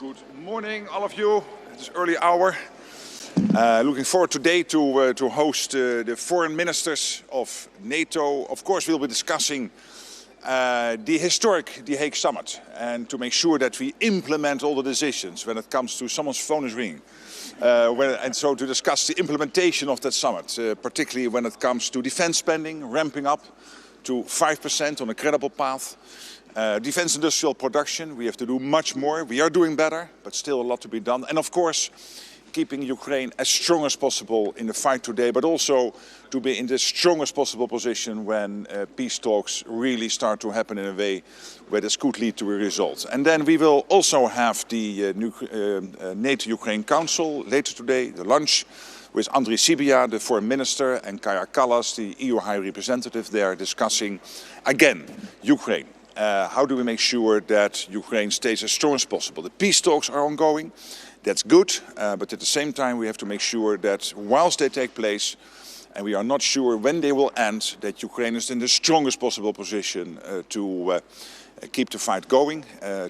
Good morning, all of you. It's early hour. Looking forward today to host the foreign ministers of NATO. Of course, we'll be discussing the historic The Hague summit and to make sure that we implement all the decisions when it comes to someone's phone is ringing. And so to discuss the implementation of that summit, particularly when it comes to defense spending, ramping up to 5% on a credible path. Defense industrial production, we have to do much more. We are doing better, but still a lot to be done. And of course, keeping Ukraine as strong as possible in the fight today, but also to be in the strongest possible position when peace talks really start to happen in a way where this could lead to a result. And then we will also have the NATO-Ukraine Council later today, the lunch, with Andriy Sybiha, the Foreign Minister, and Kaja Kallas, the EU High Representative there, discussing, again, Ukraine. How do we make sure that Ukraine stays as strong as possible? The peace talks are ongoing. That's good, but at the same time we have to make sure that whilst they take place, and we are not sure when they will end, that Ukraine is in the strongest possible position to keep the fight going,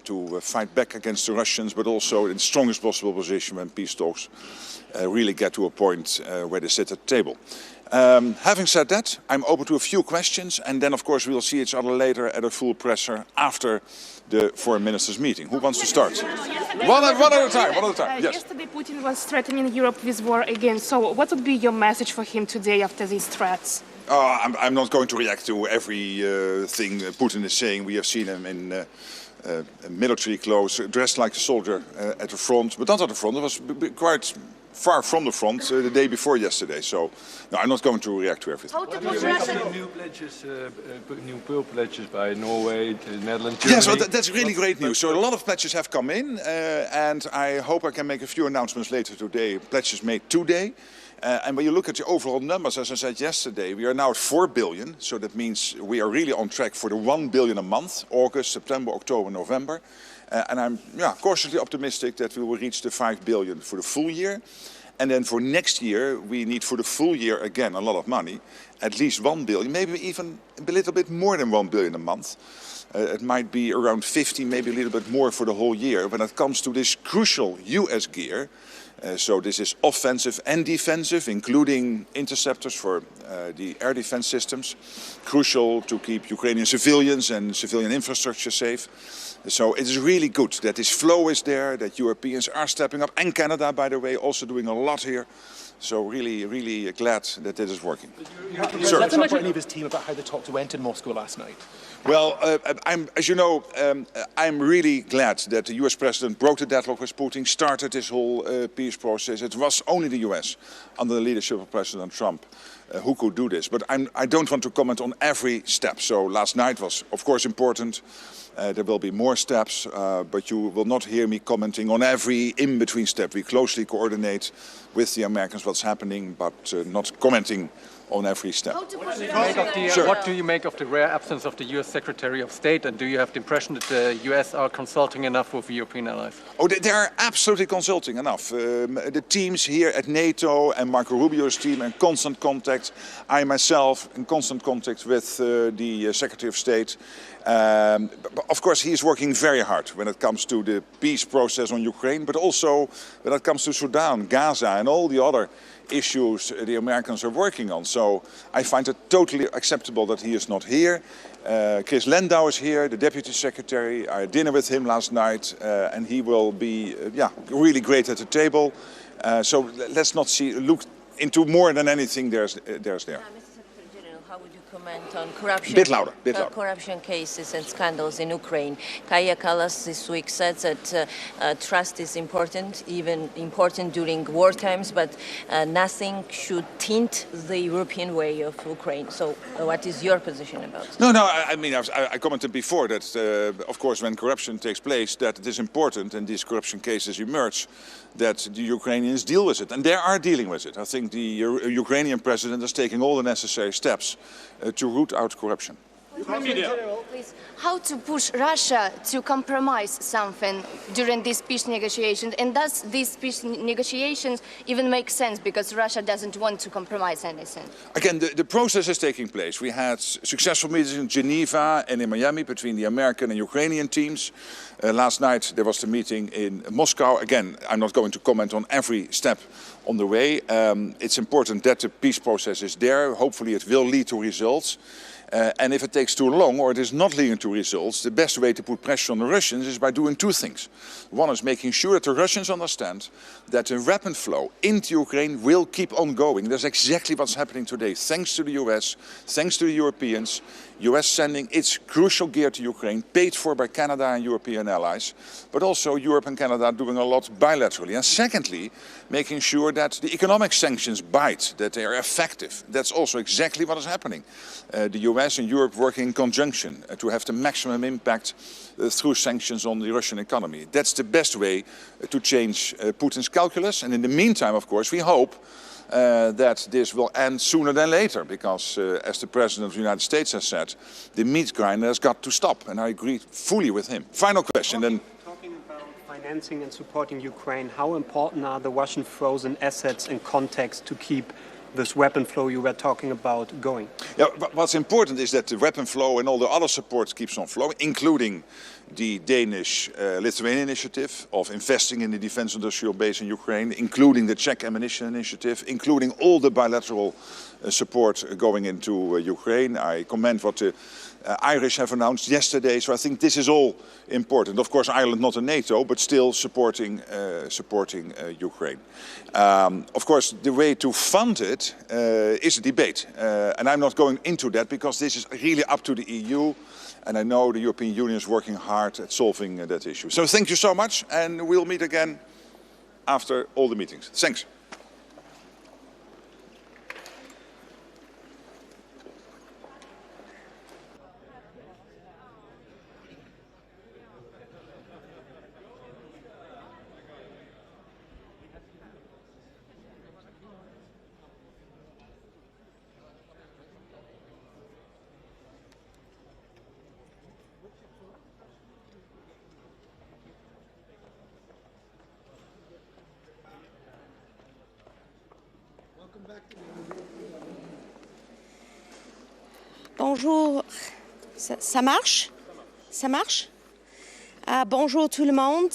to fight back against the Russians, but also in the strongest possible position when peace talks really get to a point where they sit at the table. Having said that, I'm open to a few questions, and then of course we'll see each other later at a full presser after the foreign ministers meeting. Who wants to start? One at a time, yes. Yesterday Putin was threatening Europe with war again, so what would be your message for him today after these threats? I'm not going to react to every thing Putin is saying. We have seen him in military clothes, dressed like a soldier at the front, but not at the front. It was quite far from the front the day before yesterday. So no, I'm not going to react to everything. New pledges, new pearl pledges by Norway, the Netherlands, Germany. Yes, well, that's really great news. So a lot of pledges have come in, and I hope I can make a few announcements later today. Pledges made today. And when you look at the overall numbers, as I said yesterday, we are now at 4 billion. So that means we are really on track for the 1 billion a month, August, September, October, November. And I'm cautiously optimistic that we will reach the 5 billion for the full year. And then for next year, we need for the full year, again, a lot of money, at least 1 billion, maybe even a little bit more than 1 billion a month. It might be around 50, maybe a little bit more for the whole year. When it comes to this crucial US gear, so this is offensive and defensive, including interceptors for the air defense systems, crucial to keep Ukrainian civilians and civilian infrastructure safe. So it is really good that this flow is there, that Europeans are stepping up, and Canada, by the way, also doing a lot here. So really, really glad that this is working. Sir, let's talk about any of his team about how the talks went in Moscow last night. Well, as you know, I'm really glad that the US president broke the deadlock with Putin, started this whole peace process. It was only the US, under the leadership of President Trump, who could do this. But I don't want to comment on every step. So last night was, of course, important. There will be more steps, but you will not hear me commenting on every in-between step. We closely coordinate with the Americans what's happening, but not commenting on every step. What do you make of the rare absence of the US Secretary of State, and do you have the impression that the US are consulting enough with European allies? Oh, they are absolutely consulting enough. The teams here at NATO and Marco Rubio's team are in constant contact. I myself in constant contact with the Secretary of State. But of course, he is working very hard when it comes to the peace process on Ukraine, but also when it comes to Sudan, Gaza, and all the other issues the Americans are working on. So I find it totally acceptable that he is not here. Chris Lendau is here, the Deputy Secretary. I had dinner with him last night, and he will be really great at the table. So let's not look into more than anything there's there. How would you comment on corruption? Bit louder. Corruption cases and scandals in Ukraine. Kaja Kallas this week said that trust is important, even important during war times, but nothing should taint the European way of Ukraine. So what is your position about it? No, I mean, I commented before that, of course, when corruption takes place, that it is important, and these corruption cases emerge, that the Ukrainians deal with it. And they are dealing with it. I think the Ukrainian president is taking all the necessary steps to root out corruption. Please, how to push Russia to compromise something during these peace negotiations? And does these peace negotiations even make sense because Russia doesn't want to compromise anything? Again, the process is taking place. We had successful meetings in Geneva and in Miami between the American and Ukrainian teams. Last night there was the meeting in Moscow. Again, I'm not going to comment on every step on the way. It's important that the peace process is there. Hopefully it will lead to results. And if it takes too long or it is not leading to results, the best way to put pressure on the Russians is by doing two things. One is making sure that the Russians understand that the weapon flow into Ukraine will keep on going. That's exactly what's happening today. Thanks to the US, thanks to the Europeans, US sending its crucial gear to Ukraine, paid for by Canada and European allies, but also Europe and Canada doing a lot bilaterally. And secondly, making sure that the economic sanctions bite, that they are effective. That's also exactly what is happening. The US and Europe working in conjunction to have the maximum impact through sanctions on the Russian economy. That's the best way to change Putin's calculus. And in the meantime, of course, we hope that this will end sooner than later, because as the President of the United States has said, the meat grinder has got to stop, and I agree fully with him. Final question then. Talking about financing and supporting Ukraine, how important are the Russian frozen assets in context to keep this weapon flow you were talking about going? Yeah, but what's important is that the weapon flow and all the other support keeps on flowing, including the Danish-Lithuanian initiative of investing in the defense industrial base in Ukraine, including the Czech ammunition initiative, including all the bilateral support going into Ukraine. I commend what the Irish have announced yesterday, so I think this is all important. Of course, Ireland not in NATO, but still supporting Ukraine. Of course, the way to fund it is a debate, and I'm not going into that because this is really up to the EU, and I know the European Union is working hard at solving that issue. So thank you so much, and we'll meet again after all the meetings. Thanks. Bonjour, ça marche? Ça marche? Bonjour tout le monde.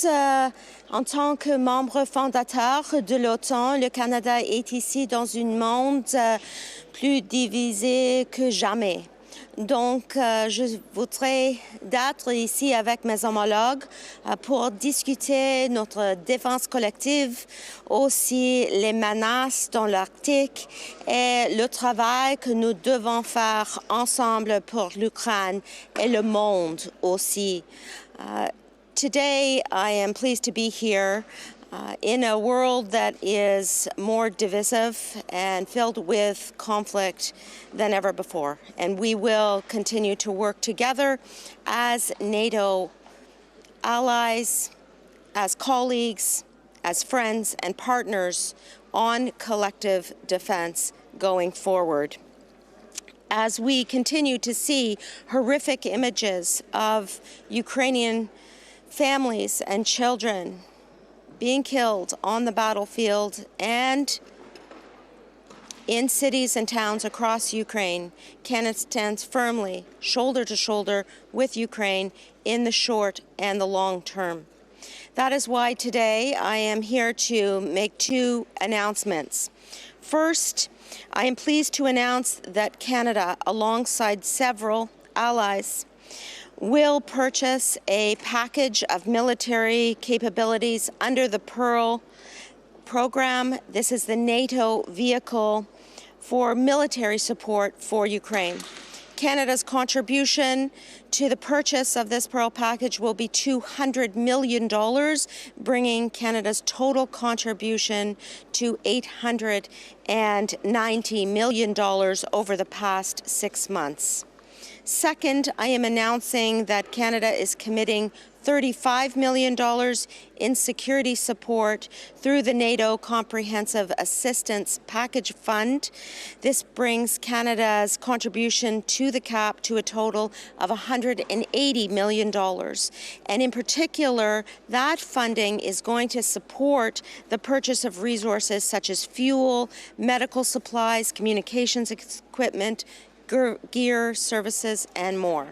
En tant que membre fondateur de l'OTAN, le Canada est ici dans un monde plus divisé que jamais. Donc, je voudrais d'être ici avec mes homologues pour discuter notre défense collective, aussi les menaces dans l'Arctique et le travail que nous devons faire ensemble pour l'Ukraine et le monde aussi. Today, I am pleased to be here in a world that is more divisive and filled with conflict than ever before. And we will continue to work together as NATO allies, as colleagues, as friends and partners on collective defense going forward. As we continue to see horrific images of Ukrainian families and children being killed on the battlefield and in cities and towns across Ukraine, Canada stands firmly, shoulder to shoulder with Ukraine in the short and the long term. That is why today I am here to make two announcements. First, I am pleased to announce that Canada, alongside several allies, will purchase a package of military capabilities under the Pearl program. This is the NATO vehicle for military support for Ukraine. Canada's contribution to the purchase of this Pearl package will be $200 million, bringing Canada's total contribution to $890 million over the past 6 months. Second, I am announcing that Canada is committing $35 million in security support through the NATO Comprehensive Assistance Package Fund. This brings Canada's contribution to the cap to a total of $180 million. And in particular, that funding is going to support the purchase of resources such as fuel, medical supplies, communications equipment, gear, services, and more.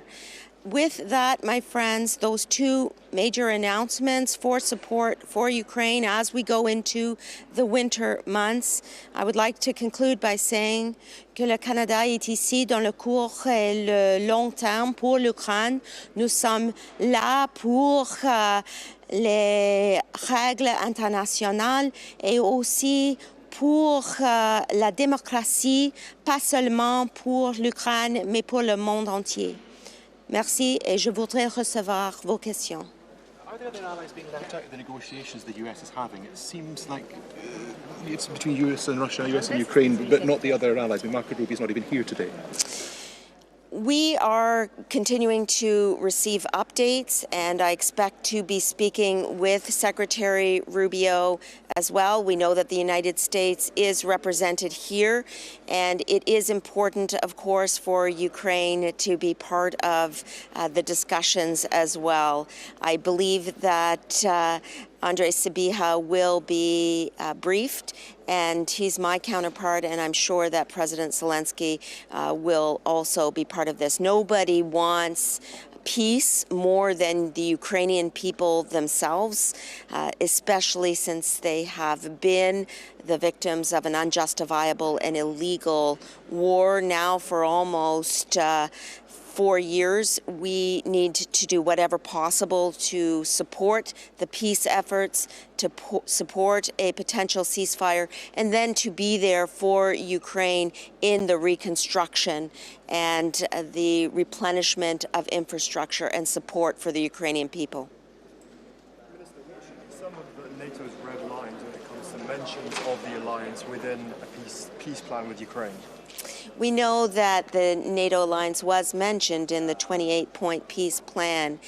With that, my friends, those two major announcements for support for Ukraine as we go into the winter months, I would like to conclude by saying que le Canada est ici dans le court et le long terme pour l'Ukraine. Nous sommes là pour les règles internationales et aussi pour la démocratie, pas seulement pour l'Ukraine, mais pour le monde entier. Merci et je voudrais recevoir vos questions. Are the other allies being left out of the negotiations the US is having? It seems like it's between US and Russia, US and Ukraine, but not the other allies. I mean, Marco Rubio's not even here today. We are continuing to receive updates, and I expect to be speaking with Secretary Rubio as well. We know that the United States is represented here, and it is important, of course, for Ukraine to be part of the discussions as well. I believe that Andrei Sybiha will be briefed, and he's my counterpart, and I'm sure that President Zelensky will also be part of this. Nobody wants peace more than the Ukrainian people themselves, especially since they have been the victims of an unjustifiable and illegal war now for almost 4 years. We need to do whatever possible to support the peace efforts, to support a potential ceasefire, and then to be there for Ukraine in the reconstruction and the replenishment of infrastructure and support for the Ukrainian people. Minister, some of NATO's red lines when it comes to mentions of the alliance within a peace plan with Ukraine. We know that the NATO alliance was mentioned in the 28-point peace plan.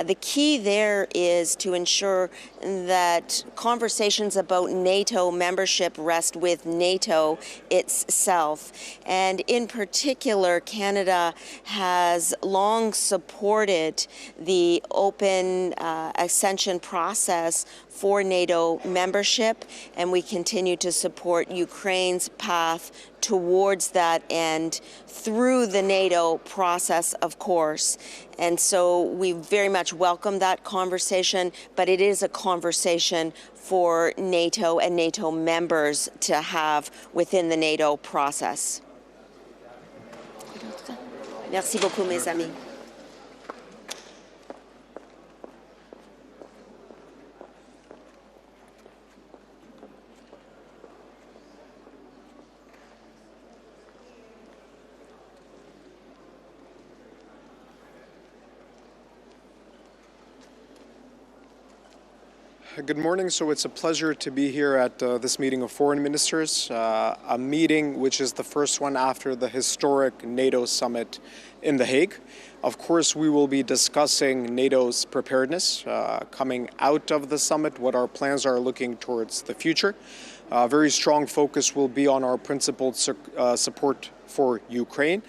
The key there is to ensure that conversations about NATO membership rest with NATO itself. And in particular, Canada has long supported the open accession process for NATO membership, and we continue to support Ukraine's path towards that end through the NATO process, of course. And so we very much welcome that conversation, but it is a conversation for NATO and NATO members to have within the NATO process. Merci beaucoup, mes amis. Good morning. So it's a pleasure to be here at this meeting of foreign ministers, a meeting which is the first one after the historic NATO summit in The Hague. Of course, we will be discussing NATO's preparedness coming out of the summit, what our plans are looking towards the future. A very strong focus will be on our principled support for Ukraine.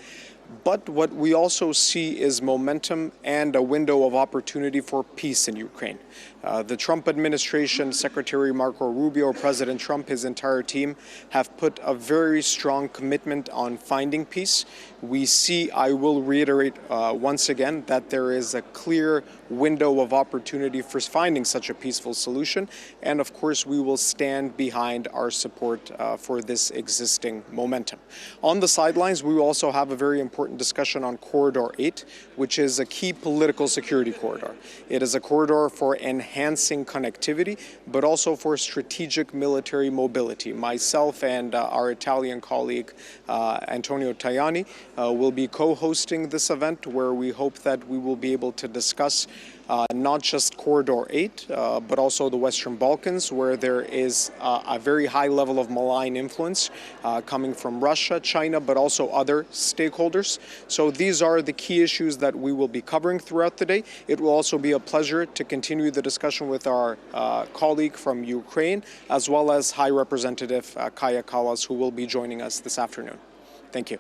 But what we also see is momentum and a window of opportunity for peace in Ukraine. The Trump administration, Secretary Marco Rubio, President Trump, his entire team have put a very strong commitment on finding peace. We see, I will reiterate once again, that there is a clear window of opportunity for finding such a peaceful solution. And of course, we will stand behind our support for this existing momentum. On the sidelines, we will also have a very important discussion on Corridor 8, which is a key political security corridor. It is a corridor for enhancing connectivity, but also for strategic military mobility. Myself and our Italian colleague, Antonio Tajani, will be co-hosting this event, where we hope that we will be able to discuss not just Corridor 8, but also the Western Balkans, where there is a very high level of malign influence coming from Russia, China, but also other stakeholders. So these are the key issues that we will be covering throughout the day. It will also be a pleasure to continue the discussion with our colleague from Ukraine, as well as High Representative Kaja Kallas, who will be joining us this afternoon. Thank you.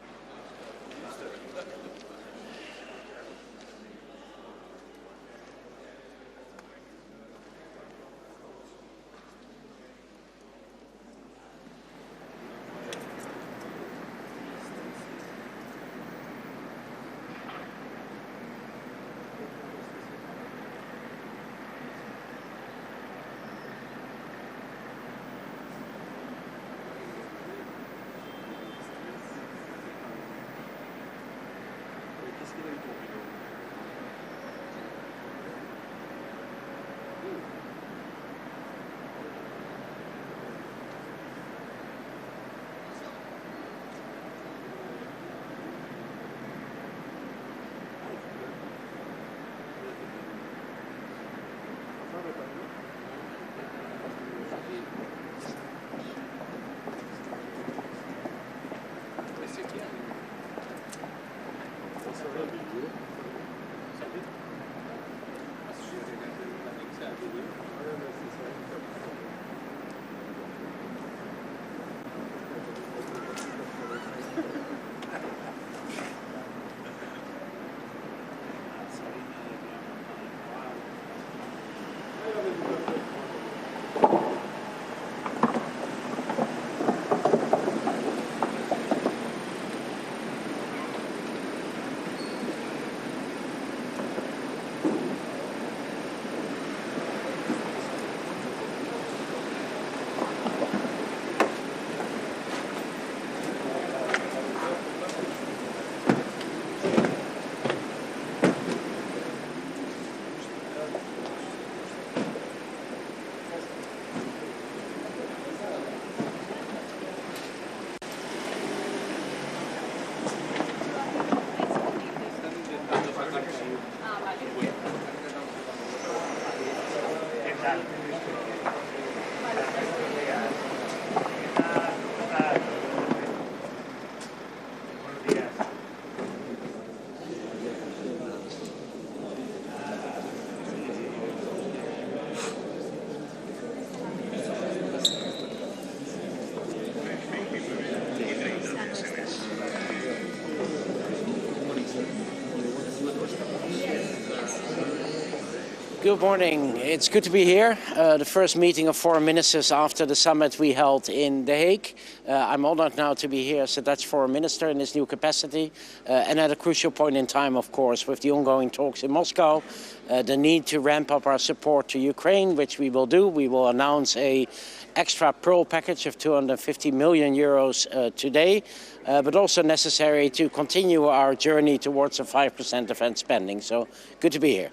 Good morning. It's good to be here. The first meeting of foreign ministers after the summit we held in The Hague. I'm honored now to be here as the Dutch foreign minister in this new capacity, and at a crucial point in time, of course, with the ongoing talks in Moscow, the need to ramp up our support to Ukraine, which we will do. We will announce an extra Pearl package of 250 million euros today, but also necessary to continue our journey towards a 5% defense spending. So good to be here.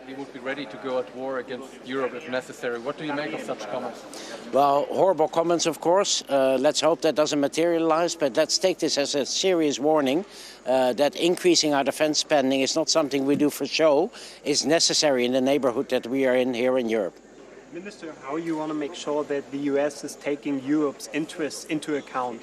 He would be ready to go at war against Europe if necessary. What do you make of such comments? Well, horrible comments, of course. Let's hope that doesn't materialize, but let's take this as a serious warning that increasing our defense spending is not something we do for show. It's necessary in the neighborhood that we are in here in Europe. Minister, how you want to make sure that the US is taking Europe's interests into account?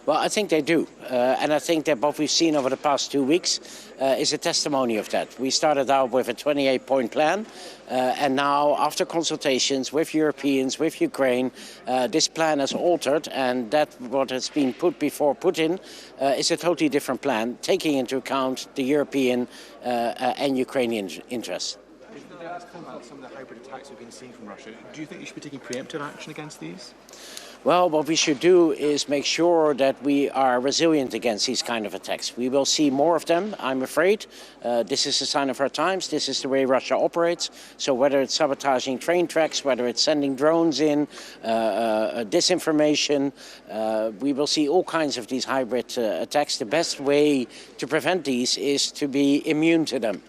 Well, I think they do. And I think that what we've seen over the past 2 weeks is a testimony of that. We started out with a 28-point plan. And now, after consultations with Europeans, with Ukraine, this plan has altered. And that what has been put before Putin is a totally different plan, taking into account the European and Ukrainian interests. Some of the hybrid attacks we've been seeing from Russia. Do you think you should be taking preemptive action against these? Well, what we should do is make sure that we are resilient against these kind of attacks. We will see more of them, I'm afraid. This is a sign of our times. This is the way Russia operates. So whether it's sabotaging train tracks, whether it's sending drones in, disinformation, we will see all kinds of these hybrid attacks. The best way to prevent these is to be immune to them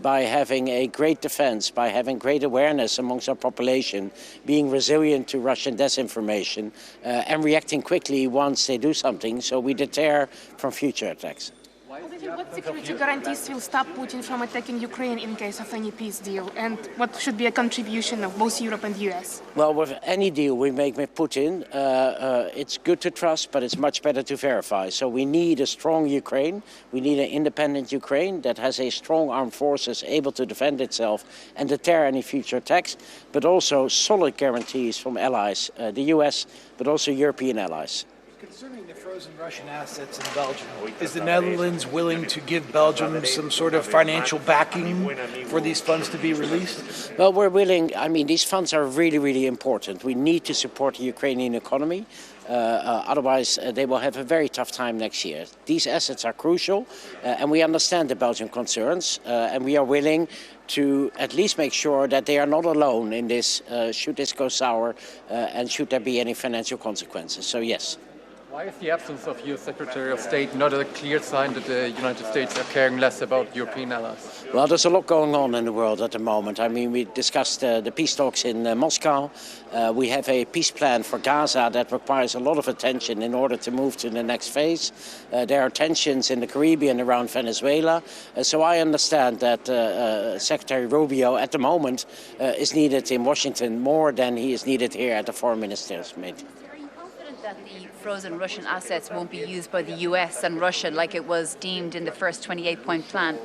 by having a great defense, by having great awareness amongst our population, being resilient to Russian disinformation, and reacting quickly once they do something, so we deter from future attacks. Why What security guarantees will stop Putin from attacking Ukraine in case of any peace deal? And what should be a contribution of both Europe and the US? Well, with any deal we make with Putin, it's good to trust, but it's much better to verify. So we need a strong Ukraine. We need an independent Ukraine that has a strong armed forces able to defend itself and deter any future attacks, but also solid guarantees from allies, the US, but also European allies. Concerning the frozen Russian assets in Belgium, is the Netherlands willing to give Belgium some sort of financial backing for these funds to be released? Well, we're willing. I mean, these funds are really, really important. We need to support the Ukrainian economy. Otherwise, they will have a very tough time next year. These assets are crucial, and we understand the Belgian concerns, and we are willing to at least make sure that they are not alone in this, should this go sour, and should there be any financial consequences. So, yes. Why is the absence of your Secretary of State not a clear sign that the United States are caring less about European allies? Well, there's a lot going on in the world at the moment. I mean, we discussed the peace talks in Moscow. We have a peace plan for Gaza that requires a lot of attention in order to move to the next phase. There are tensions in the Caribbean around Venezuela. So I understand that Secretary Rubio at the moment is needed in Washington more than he is needed here at the Foreign Ministers meeting. That the frozen Russian assets won't be used by the US and Russia like it was deemed in the first 28-point plan?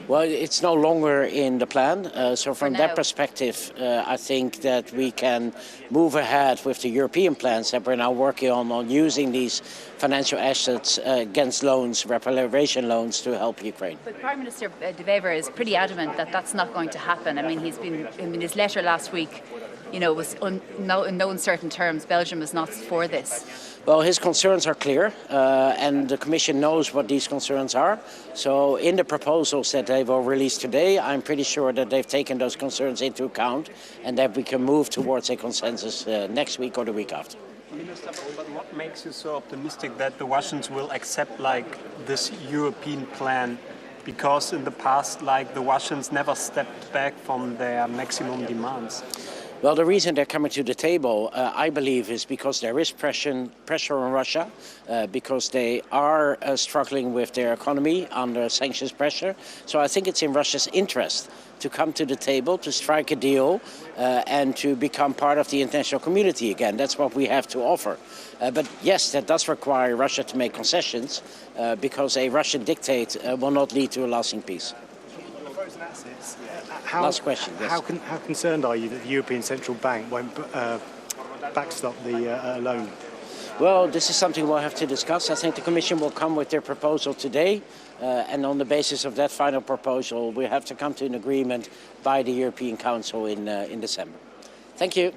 Well, it's no longer in the plan. So from that perspective, I think that we can move ahead with the European plans that we're now working on using these financial assets against loans, reparation loans, to help Ukraine. But Prime Minister De Wever is pretty adamant that that's not going to happen. I mean, he's been in his letter last week, you know, was in no uncertain terms, Belgium is not for this. Well, his concerns are clear, and the Commission knows what these concerns are. So in the proposals that they will release today, I'm pretty sure that they've taken those concerns into account and that we can move towards a consensus next week or the week after. Minister, but what makes you so optimistic that the Russians will accept this European plan? Because in the past, the Russians never stepped back from their maximum demands. Well, the reason they're coming to the table, I believe, is because there is pressure on Russia, because they are struggling with their economy under sanctions pressure. So I think it's in Russia's interest to come to the table, to strike a deal, and to become part of the international community again. That's what we have to offer. But yes, that does require Russia to make concessions, because a Russian dictate will not lead to a lasting peace. Last question. Yes. How concerned are you that the European Central Bank won't backstop the loan? Well, this is something we'll have to discuss. I think the Commission will come with their proposal today, and on the basis of that final proposal, we have to come to an agreement by the European Council in December. Thank you.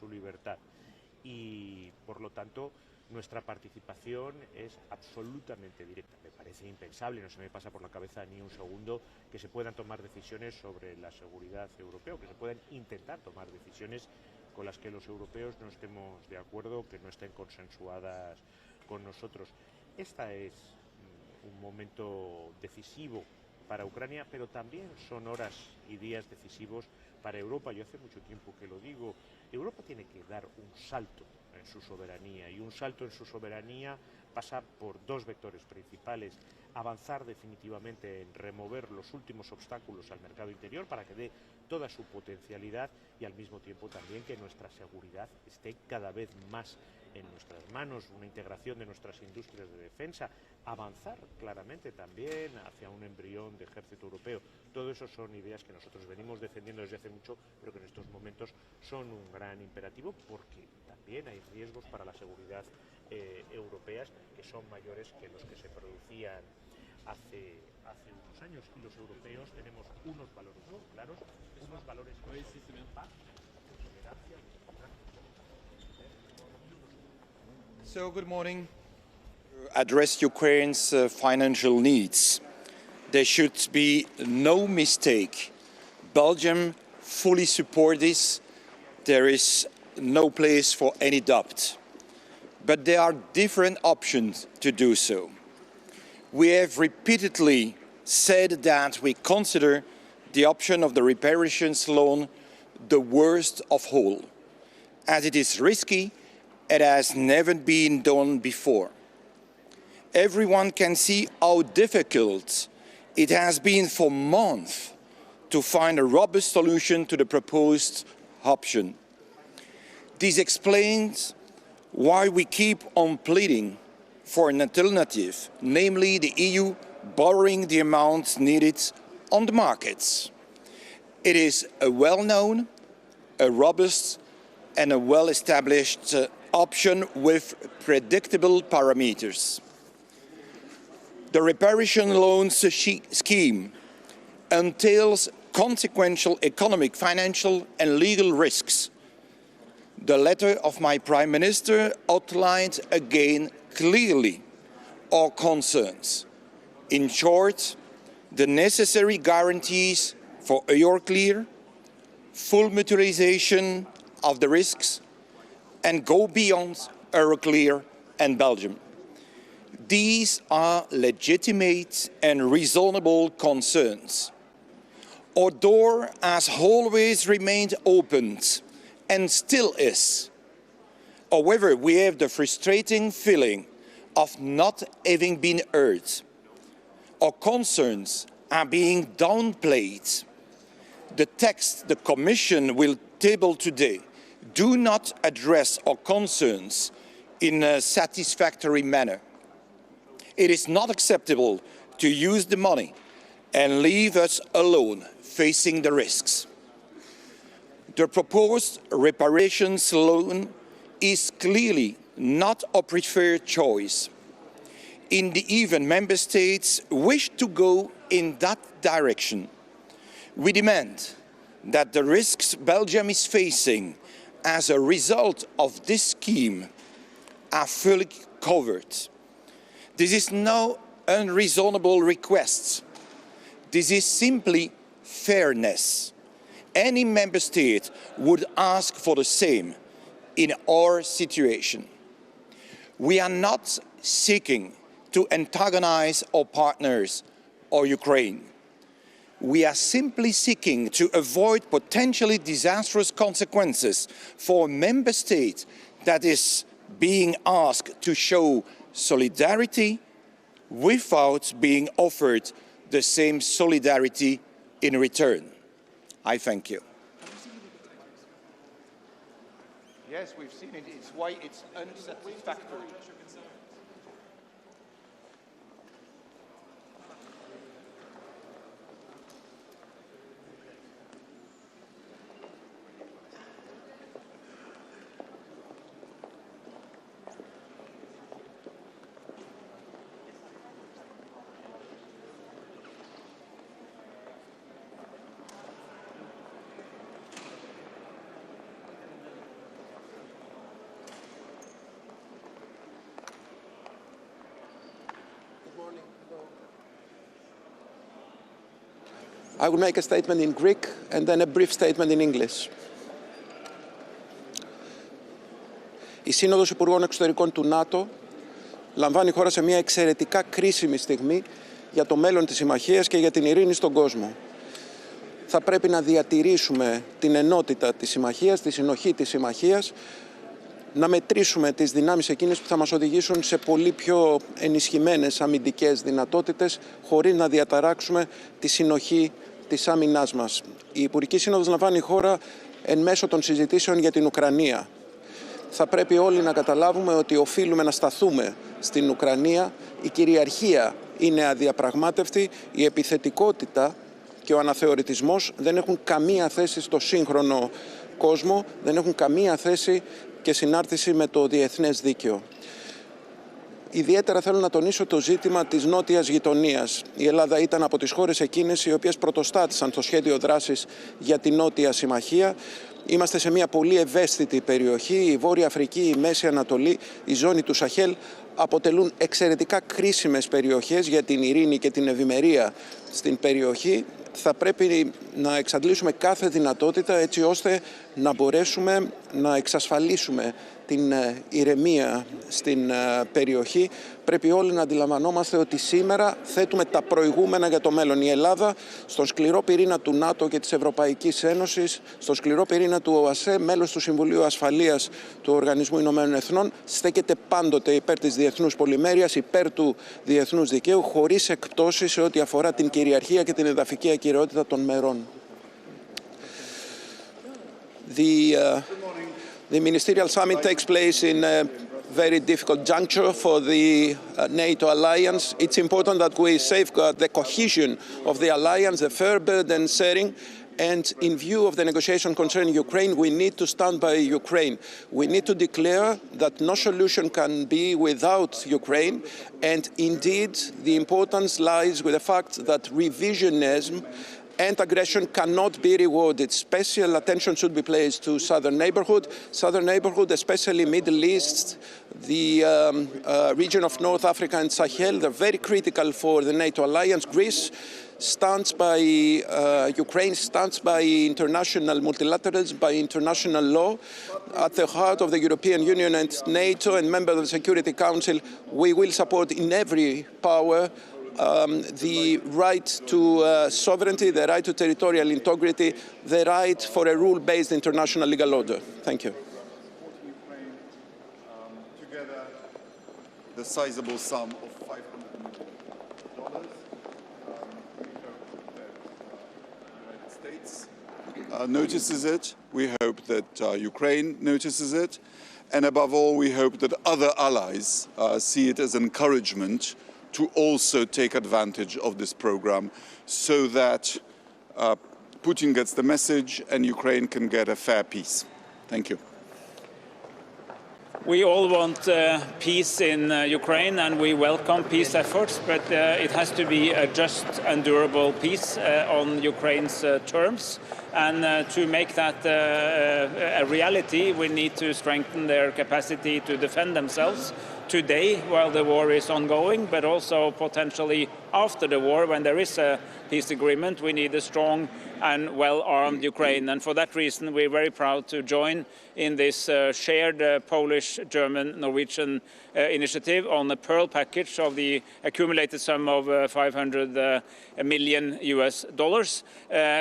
su libertad. Y, por lo tanto, nuestra participación es absolutamente directa. Me parece impensable, no se me pasa por la cabeza ni un segundo que se puedan tomar decisiones sobre la seguridad europea, que se puedan intentar tomar decisiones con las que los europeos no estemos de acuerdo, que no estén consensuadas con nosotros. Este es un momento decisivo para Ucrania, pero también son horas y días decisivos para Europa. Yo hace mucho tiempo que lo digo, Europa tiene que dar un salto en su soberanía, y un salto en su soberanía pasa por dos vectores principales: avanzar definitivamente en remover los últimos obstáculos al mercado interior para que dé toda su potencialidad, y al mismo tiempo también que nuestra seguridad esté cada vez más en nuestras manos, una integración de nuestras industrias de defensa, avanzar claramente también hacia un embrión de ejército europeo. Todo eso son ideas que nosotros venimos defendiendo desde hace mucho, pero que en estos momentos son un gran imperativo, porque también hay riesgos para la seguridad europeas que son mayores que los que se producían hace unos años, y los europeos tenemos unos valores muy claros, unos valores de paz, de tolerancia, So, good morning. Address Ukraine's financial needs. There should be no mistake. Belgium fully supports this. There is no place for any doubt. But there are different options to do so. We have repeatedly said that we consider the option of the reparations loan the worst of all, as it is risky. It has never been done before. Everyone can see how difficult it has been for months to find a robust solution to the proposed option. This explains why we keep on pleading for an alternative, namely the EU borrowing the amounts needed on the markets. It is a well-known, a robust and a well-established option with predictable parameters. The reparation loans scheme entails consequential economic, financial and legal risks. The letter of my Prime Minister outlined again clearly our concerns. In short, the necessary guarantees for Euroclear, full mutualization of the risks, and go beyond Euroclear and Belgium. These are legitimate and reasonable concerns. Our door has always remained open and still is. However, we have the frustrating feeling of not having been heard. Our concerns are being downplayed. The text the Commission will table today do not address our concerns in a satisfactory manner. It is not acceptable to use the money and leave us alone facing the risks. The proposed reparations loan is clearly not a preferred choice. Indeed, even member states wish to go in that direction. We demand that the risks Belgium is facing as a result of this scheme are fully covered. This is no unreasonable request. This is simply fairness. Any member state would ask for the same in our situation. We are not seeking to antagonize our partners or Ukraine. We are simply seeking to avoid potentially disastrous consequences for a member state that is being asked to show solidarity without being offered the same solidarity in return. I thank you. Yes, we've seen it. It's why it's unsatisfactory. I will make a statement in Greek and then a brief statement in English. Η Σύνοδος Υπουργών Εξωτερικών του ΝΑΤΟ λαμβάνει χώρα σε μια εξαιρετικά κρίσιμη στιγμή για το μέλλον της συμμαχίας και για την ειρήνη στον κόσμο. Θα πρέπει να διατηρήσουμε την ενότητα της συμμαχίας, τη συνοχή της συμμαχίας, να μετρήσουμε τις δυνάμεις εκείνες που θα μας οδηγήσουν σε πολύ πιο ενισχυμένες αμυντικές δυνατότητες, χωρίς να διαταράξουμε τη συνοχή της άμυνάς μας. Η Υπουργική Σύνοδος λαμβάνει χώρα εν μέσω των συζητήσεων για την Ουκρανία. Θα πρέπει όλοι να καταλάβουμε ότι οφείλουμε να σταθούμε στην Ουκρανία. Η κυριαρχία είναι αδιαπραγμάτευτη, η επιθετικότητα και ο αναθεωρητισμός δεν έχουν καμία θέση στο σύγχρονο κόσμο, δεν έχουν καμία θέση και συνάρτηση με το διεθνές δίκαιο. Ιδιαίτερα θέλω να τονίσω το ζήτημα της νότιας γειτονίας. Η Ελλάδα ήταν από τις χώρες εκείνες οι οποίες πρωτοστάτησαν το σχέδιο δράσης για την Νότια Συμμαχία. Είμαστε σε μια πολύ ευαίσθητη περιοχή. Η Βόρεια Αφρική, η Μέση Ανατολή, η ζώνη του Σαχέλ αποτελούν εξαιρετικά κρίσιμες περιοχές για την ειρήνη και την ευημερία στην περιοχή. Θα πρέπει να εξαντλήσουμε κάθε δυνατότητα έτσι ώστε να μπορέσουμε να εξασφαλίσουμε την ηρεμία στην περιοχή. Πρέπει όλοι να αντιλαμβανόμαστε ότι σήμερα θέτουμε τα προηγούμενα για το μέλλον. Η Ελλάδα στον σκληρό πυρήνα του ΝΑΤΟ και της Ευρωπαϊκής Ένωσης, στον σκληρό πυρήνα του ΟΑΣΕ, μέλος του Συμβουλίου Ασφαλείας του Οργανισμού Ηνωμένων Εθνών, στέκεται πάντοτε υπέρ της διεθνούς πολυμέρειας, υπέρ του διεθνούς δικαίου, χωρίς εκπτώσεις σε ό,τι αφορά την κυριαρχία και την εδαφική ακεραιότητα των μερών. The Ministerial Summit takes place in a very difficult juncture for the NATO alliance. It's important that we safeguard the cohesion of the alliance, the fair burden sharing, and in view of the negotiation concerning Ukraine, we need to stand by Ukraine. We need to declare that no solution can be without Ukraine, and indeed the importance lies with the fact that revisionism and aggression cannot be rewarded. Special attention should be placed to southern neighborhood, especially Middle East, the region of North Africa and Sahel. They're very critical for the NATO alliance. Greece stands by, Ukraine stands by international multilateralism, by international law. At the heart of the European Union and NATO and members of the Security Council, we will support in every power the right to sovereignty, the right to territorial integrity, the right for a rule-based international legal order. Thank you. Together, the sizable sum of $500 million. We hope that the United States notices it. We hope that Ukraine notices it. And above all, we hope that other allies see it as encouragement to also take advantage of this program so that Putin gets the message and Ukraine can get a fair peace. Thank you. We all want peace in Ukraine and we welcome peace efforts, but it has to be a just and durable peace on Ukraine's terms. And to make that a reality, we need to strengthen their capacity to defend themselves today while the war is ongoing, but also potentially after the war when there is a peace agreement. We need a strong and well-armed Ukraine. And for that reason, we're very proud to join in this shared Polish, German, Norwegian initiative on the Pearl package of the accumulated sum of $500 million US,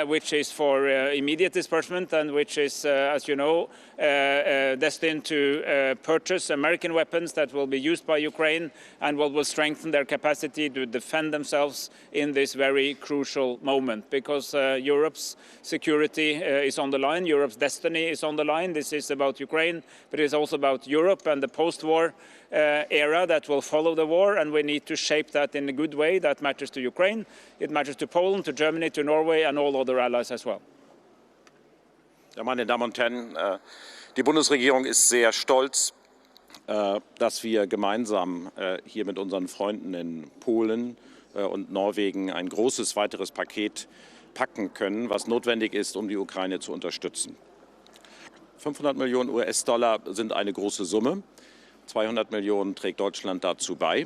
which is for immediate disbursement and which is, as you know, destined to purchase American weapons that will be used by Ukraine and what will strengthen their capacity to defend themselves in this very crucial moment, because Europe's security is on the line, Europe's destiny is on the line. This is about Ukraine, but it is also about Europe and the post-war era that will follow the war, and we need to shape that in a good way that matters to Ukraine, it matters to Poland, to Germany, to Norway and all other allies as well. Ja, meine Damen und Herren, die Bundesregierung ist sehr stolz, dass wir gemeinsam hier mit unseren Freunden in Polen und Norwegen ein großes weiteres Paket packen können, was notwendig ist, um die Ukraine zu unterstützen. 500 Millionen US-Dollar sind eine große Summe. 200 Millionen trägt Deutschland dazu bei.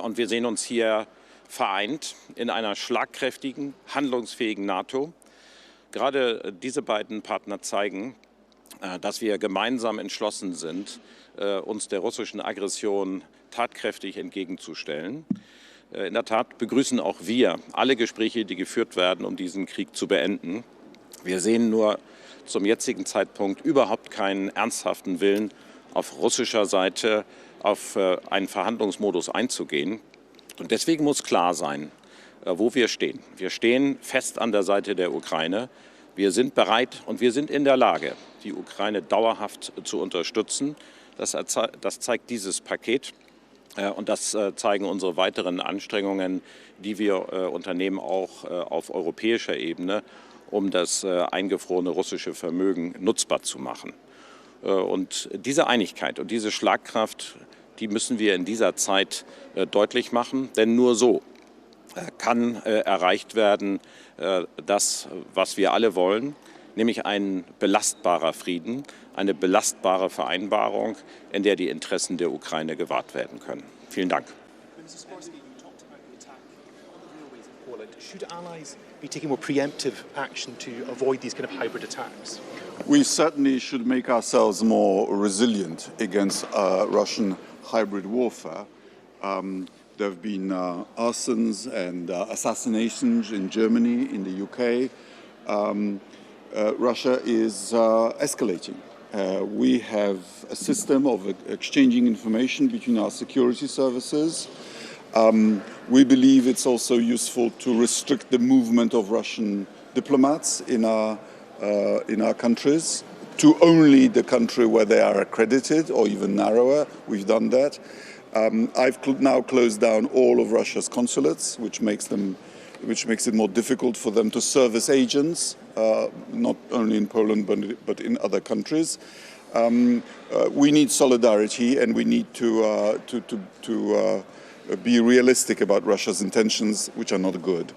Und wir sehen uns hier vereint in einer schlagkräftigen, handlungsfähigen NATO. Gerade diese beiden Partner zeigen, dass wir gemeinsam entschlossen sind, uns der russischen Aggression tatkräftig entgegenzustellen. In der Tat begrüßen auch wir alle Gespräche, die geführt werden, um diesen Krieg zu beenden. Wir sehen nur zum jetzigen Zeitpunkt überhaupt keinen ernsthaften Willen auf russischer Seite auf einen Verhandlungsmodus einzugehen. Und deswegen muss klar sein, wo wir stehen. Wir stehen fest an der Seite der Ukraine. Wir sind bereit und wir sind in der Lage, die Ukraine dauerhaft zu unterstützen. Das zeigt dieses Paket und das zeigen unsere weiteren Anstrengungen, die wir unternehmen, auch auf europäischer Ebene, um das eingefrorene russische Vermögen nutzbar zu machen. Und diese Einigkeit und diese Schlagkraft, die müssen wir in dieser Zeit deutlich machen, denn nur so kann erreicht werden, das, was wir alle wollen, nämlich ein belastbarer Frieden, eine belastbare Vereinbarung, in der die Interessen der Ukraine gewahrt werden können. Vielen Dank. Should allies be taking more preemptive action to avoid these kind of hybrid attacks? We certainly should make ourselves more resilient against Russian hybrid warfare. There have been arsons and assassinations in Germany, in the UK. Russia is escalating. We have a system of exchanging information between our security services. We believe it's also useful to restrict the movement of Russian diplomats in our countries to only the country where they are accredited, or even narrower. We've done that. I've now closed down all of Russia's consulates, which makes it more difficult for them to serve as agents, not only in Poland but in other countries. We need solidarity, and we need to be realistic about Russia's intentions, which are not good.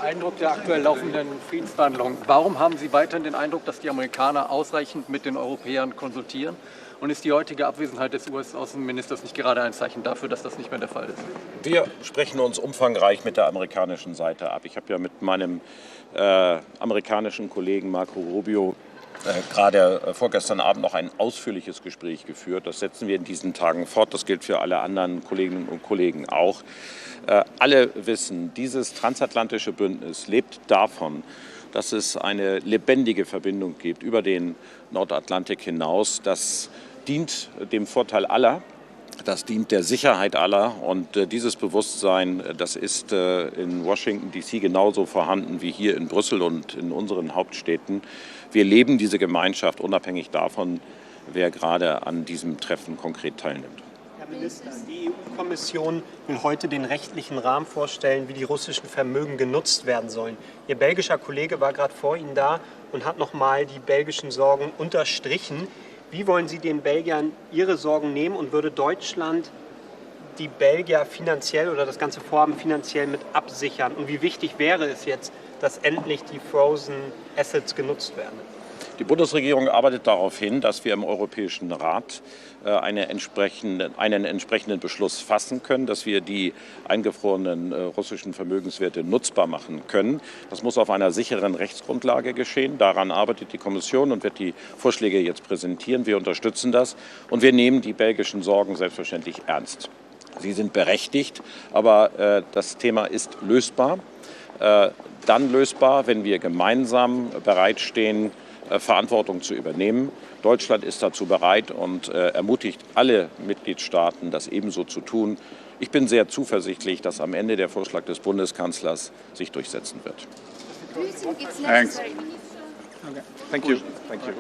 Eindruck der aktuell laufenden Friedensverhandlungen. Warum haben Sie weiterhin den Eindruck, dass die Amerikaner ausreichend mit den Europäern konsultieren? Und ist die heutige Abwesenheit des US-Außenministers nicht gerade ein Zeichen dafür, dass das nicht mehr der Fall ist? Wir sprechen uns umfangreich mit der amerikanischen Seite ab. Ich habe ja mit meinem amerikanischen Kollegen Marco Rubio gerade vorgestern Abend noch ein ausführliches Gespräch geführt. Das setzen wir in diesen Tagen fort. Das gilt für alle anderen Kolleginnen und Kollegen auch. Alle wissen, dieses transatlantische Bündnis lebt davon, dass es eine lebendige Verbindung gibt über den Nordatlantik hinaus. Das dient dem Vorteil aller. Das dient der Sicherheit aller, und dieses Bewusstsein, das ist in Washington D.C. genauso vorhanden wie hier in Brüssel und in unseren Hauptstädten. Wir leben diese Gemeinschaft unabhängig davon, wer gerade an diesem Treffen konkret teilnimmt. Herr Minister, die EU-Kommission will heute den rechtlichen Rahmen vorstellen, wie die russischen Vermögen genutzt werden sollen. Ihr belgischer Kollege war gerade vor Ihnen da und hat noch mal die belgischen Sorgen unterstrichen. Wie wollen Sie den Belgiern ihre Sorgen nehmen, und würde Deutschland die Belgier finanziell oder das ganze Vorhaben finanziell mit absichern? Und wie wichtig wäre es jetzt, dass endlich die Frozen Assets genutzt werden? Die Bundesregierung arbeitet darauf hin, dass wir im Europäischen Rat einen entsprechenden Beschluss fassen können, dass wir die eingefrorenen russischen Vermögenswerte nutzbar machen können. Das muss auf einer sicheren Rechtsgrundlage geschehen. Daran arbeitet die Kommission und wird die Vorschläge jetzt präsentieren. Wir unterstützen das, und wir nehmen die belgischen Sorgen selbstverständlich ernst. Sie sind berechtigt, aber das Thema ist lösbar. Dann lösbar, wenn wir gemeinsam bereitstehen, Verantwortung zu übernehmen. Deutschland ist dazu bereit und ermutigt alle Mitgliedstaaten, das ebenso zu tun. Ich bin sehr zuversichtlich, dass am Ende der Vorschlag des Bundeskanzlers sich durchsetzen wird. Thanks. Okay. Thank you. Thank you.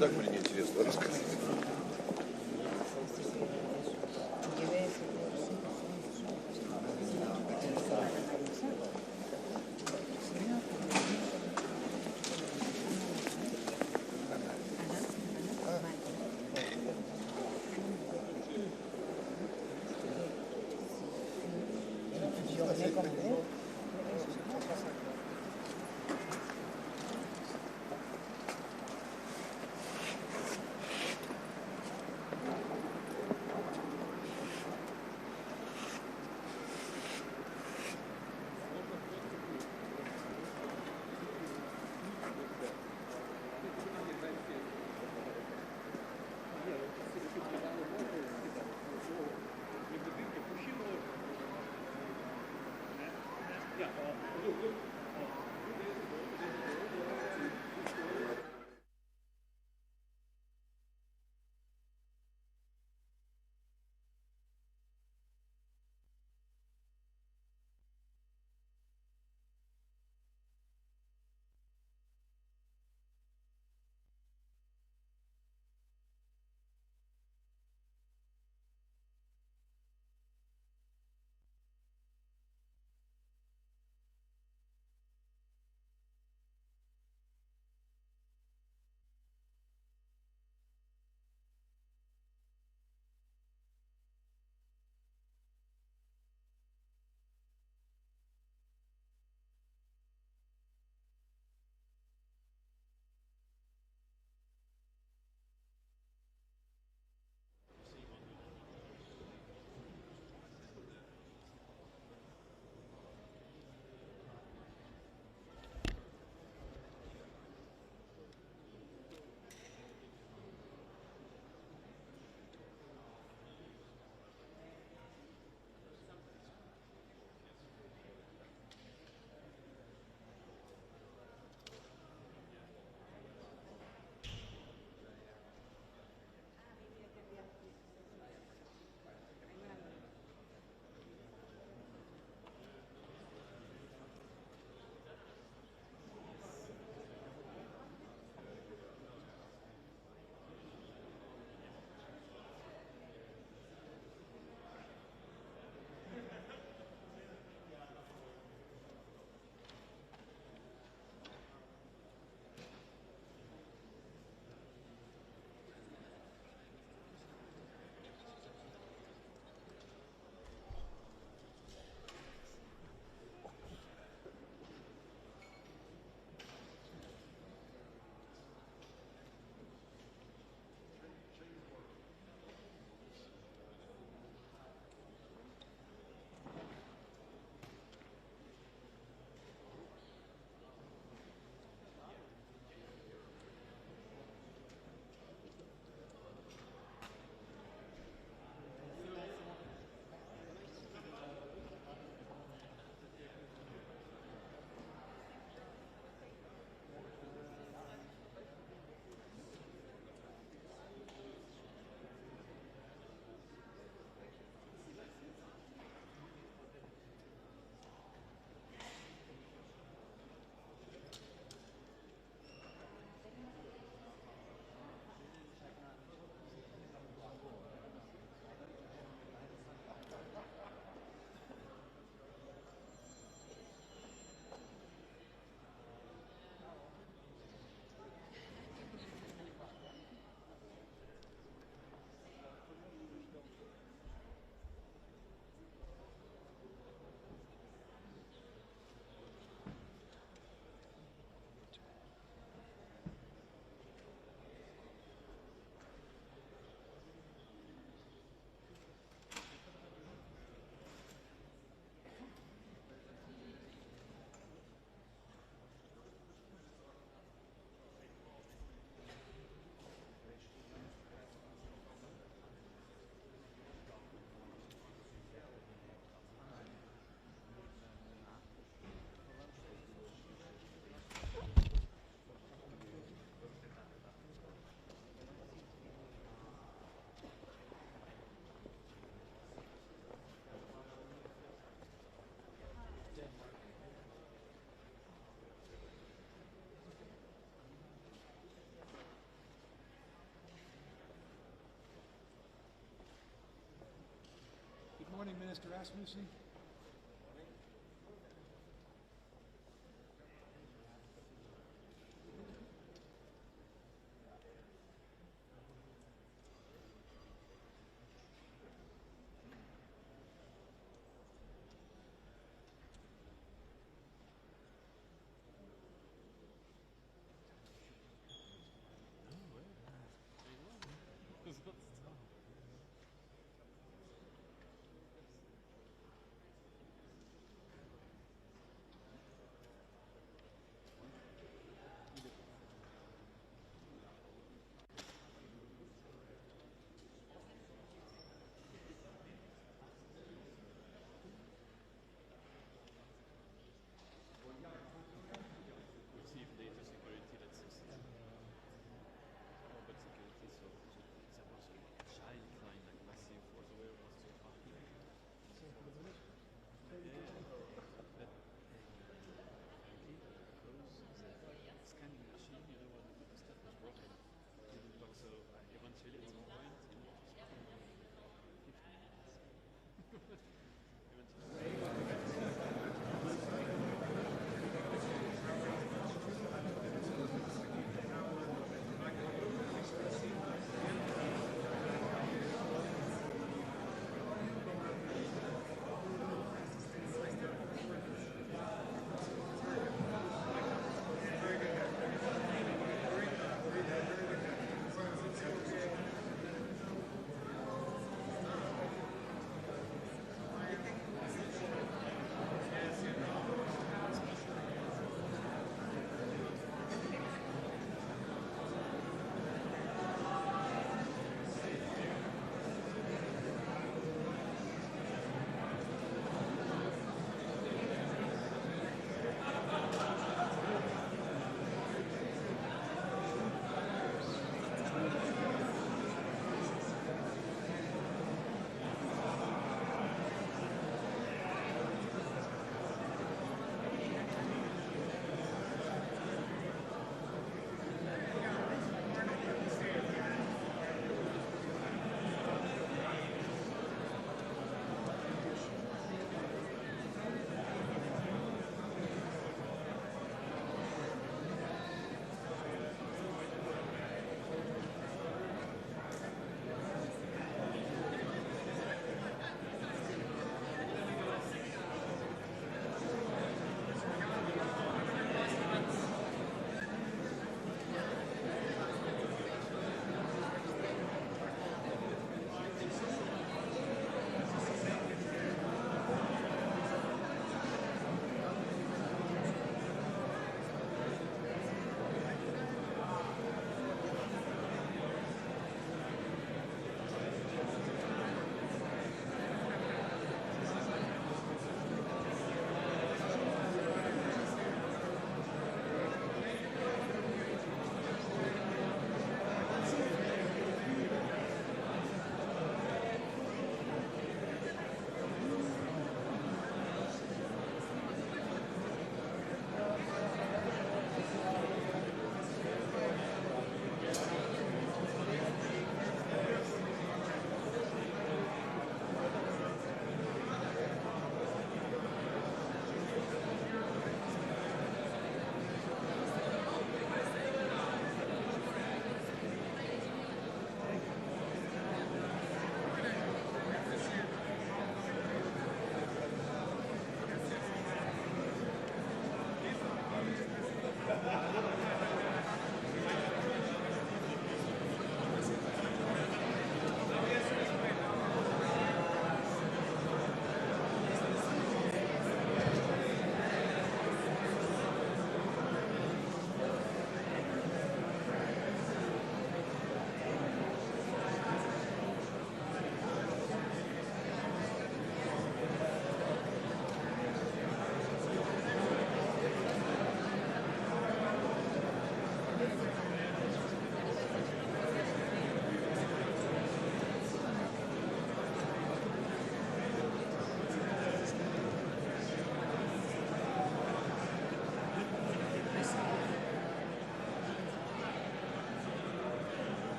так мне интересно рассказать. Mr. Rasmussen.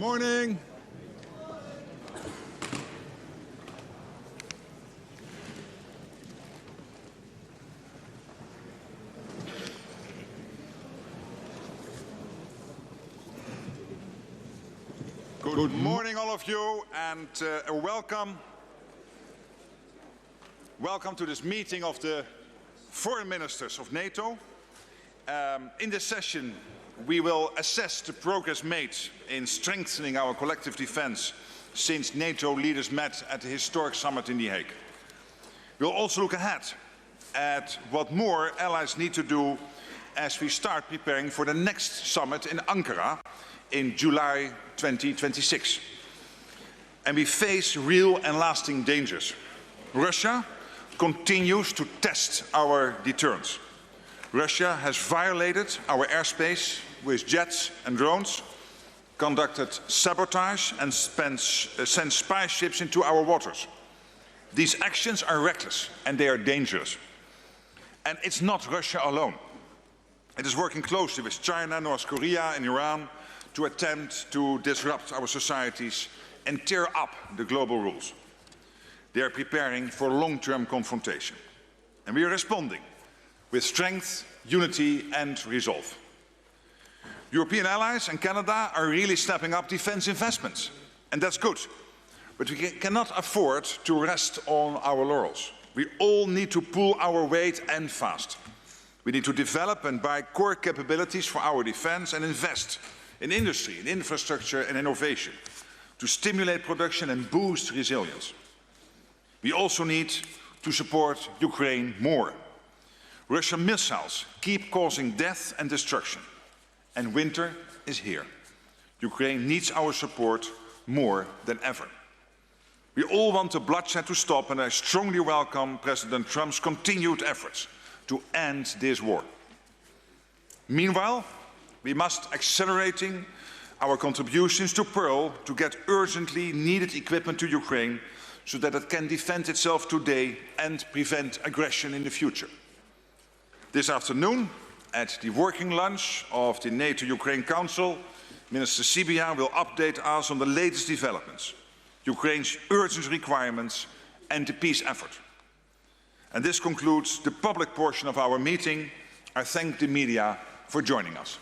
Morning. Good morning, all of you, and welcome. Welcome to this meeting of the foreign ministers of NATO. In this session, we will assess the progress made in strengthening our collective defense since NATO leaders met at the historic summit in The Hague. We'll also look ahead at what more allies need to do as we start preparing for the next summit in Ankara in July 2026. And we face real and lasting dangers. Russia continues to test our deterrence. Russia has violated our airspace with jets and drones, conducted sabotage and sent spy ships into our waters. These actions are reckless and they are dangerous. And it's not Russia alone. It is working closely with China, North Korea and Iran to attempt to disrupt our societies and tear up the global rules. They are preparing for long-term confrontation. And we are responding with strength, unity and resolve. European allies and Canada are really stepping up defense investments, and that's good. But we cannot afford to rest on our laurels. We all need to pull our weight and fast. We need to develop and buy core capabilities for our defense and invest in industry, in infrastructure and innovation to stimulate production and boost resilience. We also need to support Ukraine more. Russian missiles keep causing death and destruction, and winter is here. Ukraine needs our support more than ever. We all want the bloodshed to stop, and I strongly welcome President Trump's continued efforts to end this war. Meanwhile, we must accelerate our contributions to Pearl to get urgently needed equipment to Ukraine so that it can defend itself today and prevent aggression in the future. This afternoon, at the working lunch of the NATO-Ukraine Council, Minister Sibia will update us on the latest developments, Ukraine's urgent requirements and the peace effort. And this concludes the public portion of our meeting. I thank the media for joining us.